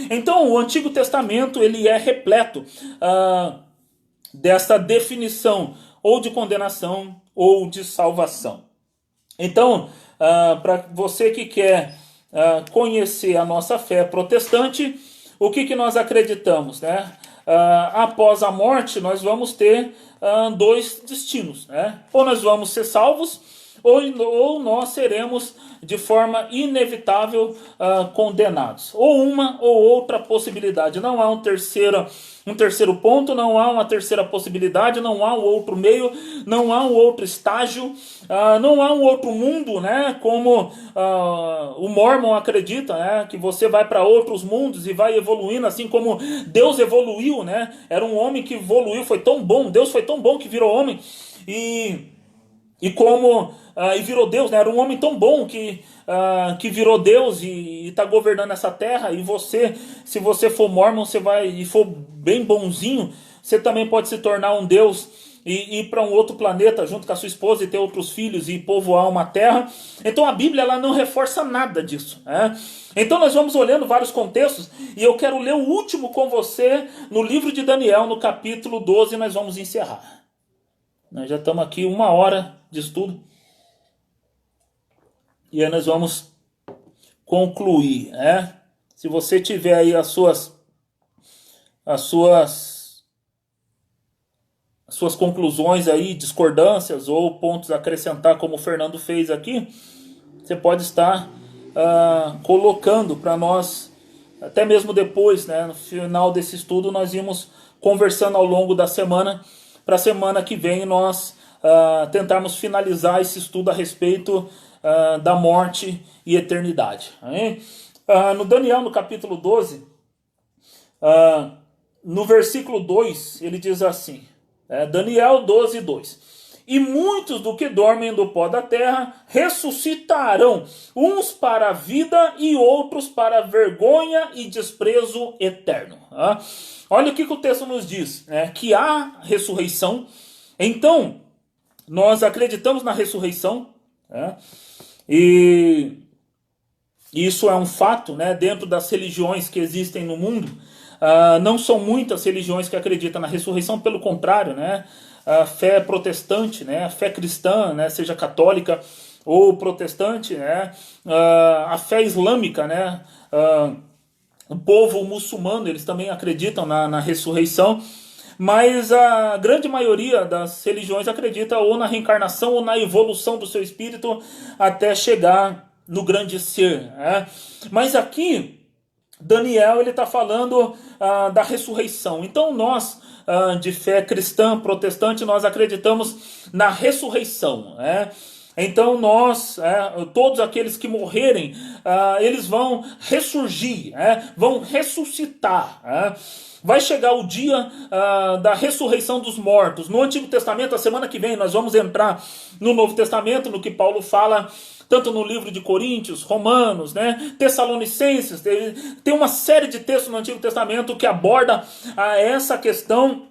[SPEAKER 1] Então, o Antigo Testamento, ele é repleto dessa definição, ou de condenação, ou de salvação. Então, para você que quer conhecer a nossa fé protestante, o que nós acreditamos, após a morte, nós vamos ter dois destinos, ou nós vamos ser salvos, ou nós seremos de forma inevitável condenados. Ou uma ou outra possibilidade. Não há um terceiro ponto, não há uma terceira possibilidade, não há um outro meio, não há um outro estágio, não há um outro mundo, como o Mormon acredita, que você vai para outros mundos e vai evoluindo, assim como Deus evoluiu, era um homem que evoluiu, foi tão bom, Deus foi tão bom que virou homem, e virou Deus, era um homem tão bom que virou Deus e está governando essa terra. E você, se você for Mormon, e for bem bonzinho, você também pode se tornar um Deus e ir para um outro planeta junto com a sua esposa e ter outros filhos e povoar uma terra. Então a Bíblia, ela não reforça nada disso. Então nós vamos olhando vários contextos, e eu quero ler o último com você no livro de Daniel, no capítulo 12, e nós vamos encerrar. Nós já estamos aqui 1 hora de estudo. E aí nós vamos concluir. Se você tiver aí as suas conclusões aí, discordâncias ou pontos a acrescentar, como o Fernando fez aqui, você pode estar colocando para nós, até mesmo depois, no final desse estudo, nós íamos conversando ao longo da semana, para a semana que vem nós tentarmos finalizar esse estudo a respeito da morte e eternidade. No Daniel, no capítulo 12, no versículo 2, ele diz assim: Daniel 12, 2. E muitos do que dormem do pó da terra ressuscitarão, uns para a vida e outros para a vergonha e desprezo eterno. Olha o que o texto nos diz, que há ressurreição. Então, nós acreditamos na ressurreição, e isso é um fato, dentro das religiões que existem no mundo. Não são muitas religiões que acreditam na ressurreição, pelo contrário, a fé protestante, a fé cristã, seja católica ou protestante, a fé islâmica, o povo muçulmano, eles também acreditam na ressurreição, mas a grande maioria das religiões acredita ou na reencarnação ou na evolução do seu espírito até chegar no grande ser. Mas aqui Daniel ele está falando da ressurreição. Então nós, de fé cristã, protestante, nós acreditamos na ressurreição. Então nós, todos aqueles que morrerem, eles vão ressurgir, vão ressuscitar. Vai chegar o dia da ressurreição dos mortos. No Antigo Testamento, a semana que vem, nós vamos entrar no Novo Testamento, no que Paulo fala tanto no livro de Coríntios, Romanos, Tessalonicenses. Tem uma série de textos no Antigo Testamento que aborda essa questão.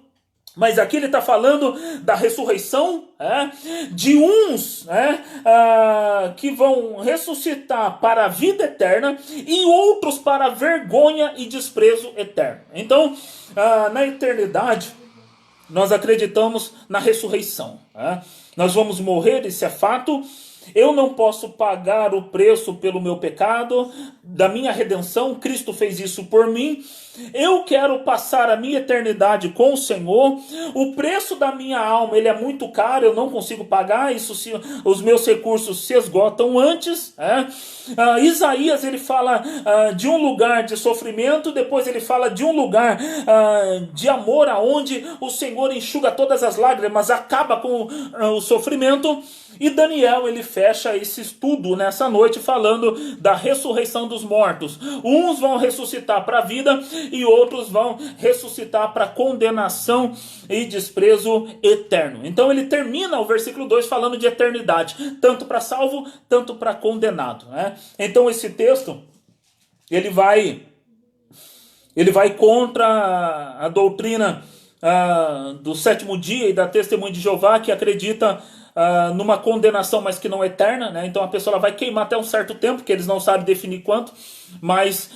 [SPEAKER 1] Mas aqui ele está falando da ressurreição de uns que vão ressuscitar para a vida eterna e outros para a vergonha e desprezo eterno. Então, na eternidade, nós acreditamos na ressurreição. Nós vamos morrer, isso é fato. Eu não posso pagar o preço pelo meu pecado, da minha redenção, Cristo fez isso por mim. Eu quero passar a minha eternidade com o Senhor. O preço da minha alma, ele é muito caro, eu não consigo pagar, isso se os meus recursos se esgotam antes. Isaías, ele fala de um lugar de sofrimento, depois ele fala de um lugar de amor, aonde o Senhor enxuga todas as lágrimas, acaba com o sofrimento. E Daniel, ele fecha esse estudo nessa noite falando da ressurreição dos mortos. Uns vão ressuscitar para a vida e outros vão ressuscitar para condenação e desprezo eterno. Então ele termina o versículo 2 falando de eternidade, tanto para salvo, tanto para condenado. Então esse texto, ele vai contra a doutrina do sétimo dia e da testemunha de Jeová, que acredita numa condenação, mas que não é eterna, Então a pessoa ela vai queimar até um certo tempo, que eles não sabem definir quanto, mas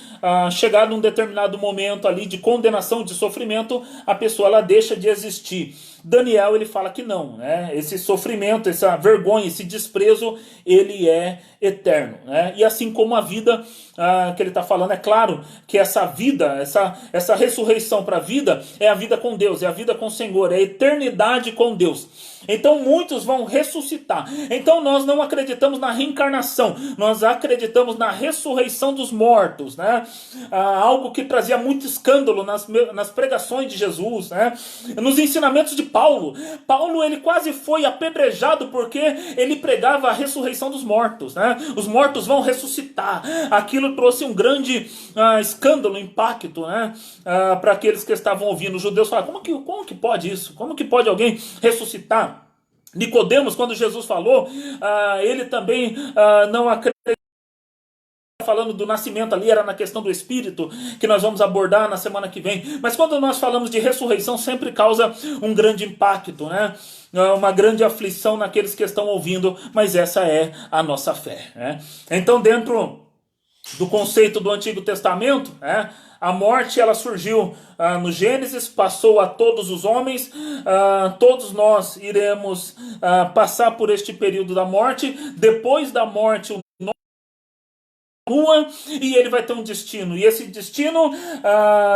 [SPEAKER 1] chegar num determinado momento ali de condenação, de sofrimento, a pessoa ela deixa de existir. Daniel ele fala que não, esse sofrimento, essa vergonha, esse desprezo, ele é eterno, E assim como a vida que ele está falando, é claro que essa vida, essa ressurreição para a vida é a vida com Deus, é a vida com o Senhor, é a eternidade com Deus. Então muitos vão ressuscitar. Então nós não acreditamos na reencarnação, nós acreditamos na ressurreição dos mortos, algo que trazia muito escândalo nas pregações de Jesus, nos ensinamentos de Paulo. Paulo ele quase foi apedrejado porque ele pregava a ressurreição dos mortos, Os mortos vão ressuscitar. Aquilo trouxe um grande escândalo, impacto, para aqueles que estavam ouvindo. Os judeus falaram, como que pode isso? Como que pode alguém ressuscitar? Nicodemos, quando Jesus falou, ele também não acreditou. Falando do nascimento ali, era na questão do espírito, que nós vamos abordar na semana que vem. Mas quando nós falamos de ressurreição, sempre causa um grande impacto, uma grande aflição naqueles que estão ouvindo, mas essa é a nossa fé. Então, dentro do conceito do Antigo Testamento, a morte ela surgiu no Gênesis, passou a todos os homens, todos nós iremos passar por este período da morte. Depois da morte, o e ele vai ter um destino, e esse destino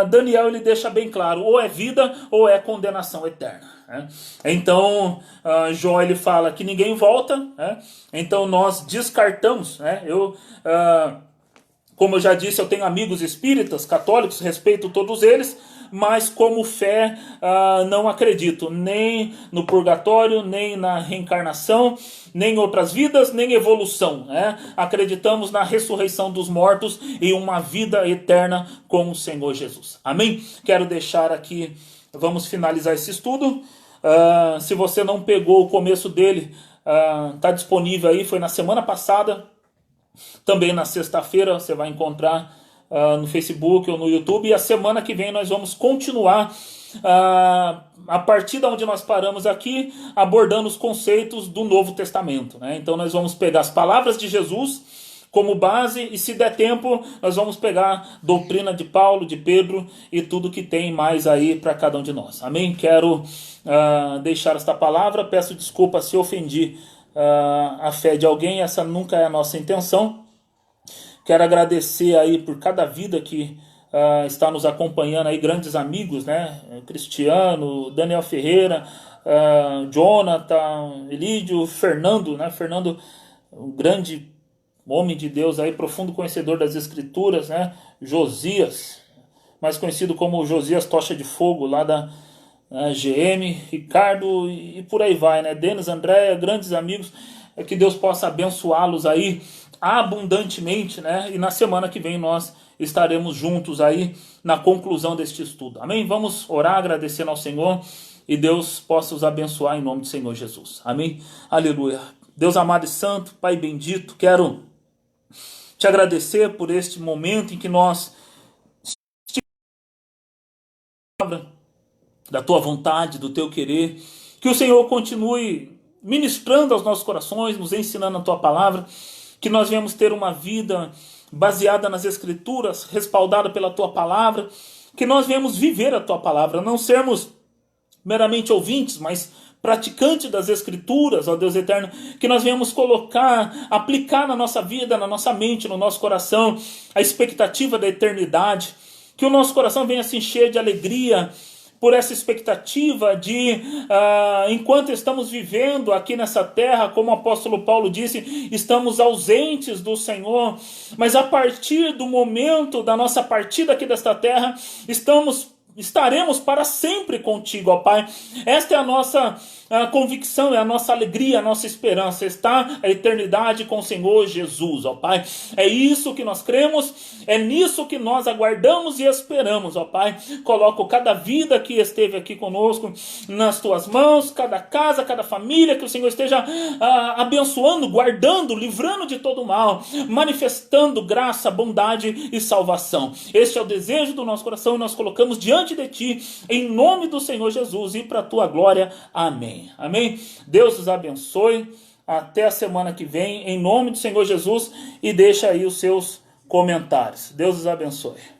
[SPEAKER 1] Daniel ele deixa bem claro, ou é vida ou é condenação eterna. Então Jó ele fala que ninguém volta, então nós descartamos, como eu já disse, eu tenho amigos espíritas, católicos, respeito todos eles, mas como fé não acredito nem no purgatório, nem na reencarnação, nem em outras vidas, nem evolução. Acreditamos na ressurreição dos mortos e uma vida eterna com o Senhor Jesus. Amém? Quero deixar aqui, vamos finalizar esse estudo, Se você não pegou o começo dele, está disponível aí, foi na semana passada. Também na sexta-feira você vai encontrar no Facebook ou no YouTube. E a semana que vem nós vamos continuar a partir de onde nós paramos aqui, abordando os conceitos do Novo Testamento, né? Então nós vamos pegar as palavras de Jesus como base, e se der tempo, nós vamos pegar doutrina de Paulo, de Pedro e tudo que tem mais aí para cada um de nós. Amém? Quero deixar esta palavra, peço desculpa se ofendi a fé de alguém, essa nunca é a nossa intenção. Quero agradecer aí por cada vida que está nos acompanhando aí, grandes amigos, né? Cristiano, Daniel Ferreira, Jonathan, Elídio, Fernando, né? Fernando, um grande homem de Deus aí, profundo conhecedor das Escrituras, né? Josias, mais conhecido como Josias Tocha de Fogo, lá da GM, Ricardo e por aí vai, né? Denis, Andréia, grandes amigos, que Deus possa abençoá-los aí abundantemente, né? E na semana que vem nós estaremos juntos aí na conclusão deste estudo. Amém? Vamos orar agradecendo ao Senhor e Deus possa os abençoar em nome do Senhor Jesus. Amém? Aleluia. Deus amado e santo, Pai bendito, quero te agradecer por este momento em que nós da tua vontade, do teu querer, que o Senhor continue ministrando aos nossos corações, nos ensinando a tua palavra, que nós venhamos ter uma vida baseada nas Escrituras, respaldada pela tua palavra, que nós venhamos viver a tua palavra, não sermos meramente ouvintes, mas praticantes das Escrituras, ó Deus eterno, que nós venhamos colocar, aplicar na nossa vida, na nossa mente, no nosso coração, a expectativa da eternidade, que o nosso coração venha se encher de alegria por essa expectativa de, enquanto estamos vivendo aqui nessa terra, como o apóstolo Paulo disse, estamos ausentes do Senhor, mas a partir do momento da nossa partida aqui desta terra, estaremos para sempre contigo, ó Pai. Esta é a nossa convicção, é a nossa alegria, a nossa esperança, está a eternidade com o Senhor Jesus, ó Pai. É isso que nós cremos, é nisso que nós aguardamos e esperamos, ó Pai. Coloco cada vida que esteve aqui conosco nas tuas mãos, cada casa, cada família, que o Senhor esteja abençoando, guardando, livrando de todo mal, manifestando graça, bondade e salvação. Este é o desejo do nosso coração e nós colocamos diante de ti, em nome do Senhor Jesus e para a tua glória. Amém. Amém? Deus os abençoe. Até a semana que vem, em nome do Senhor Jesus, e deixa aí os seus comentários. Deus os abençoe.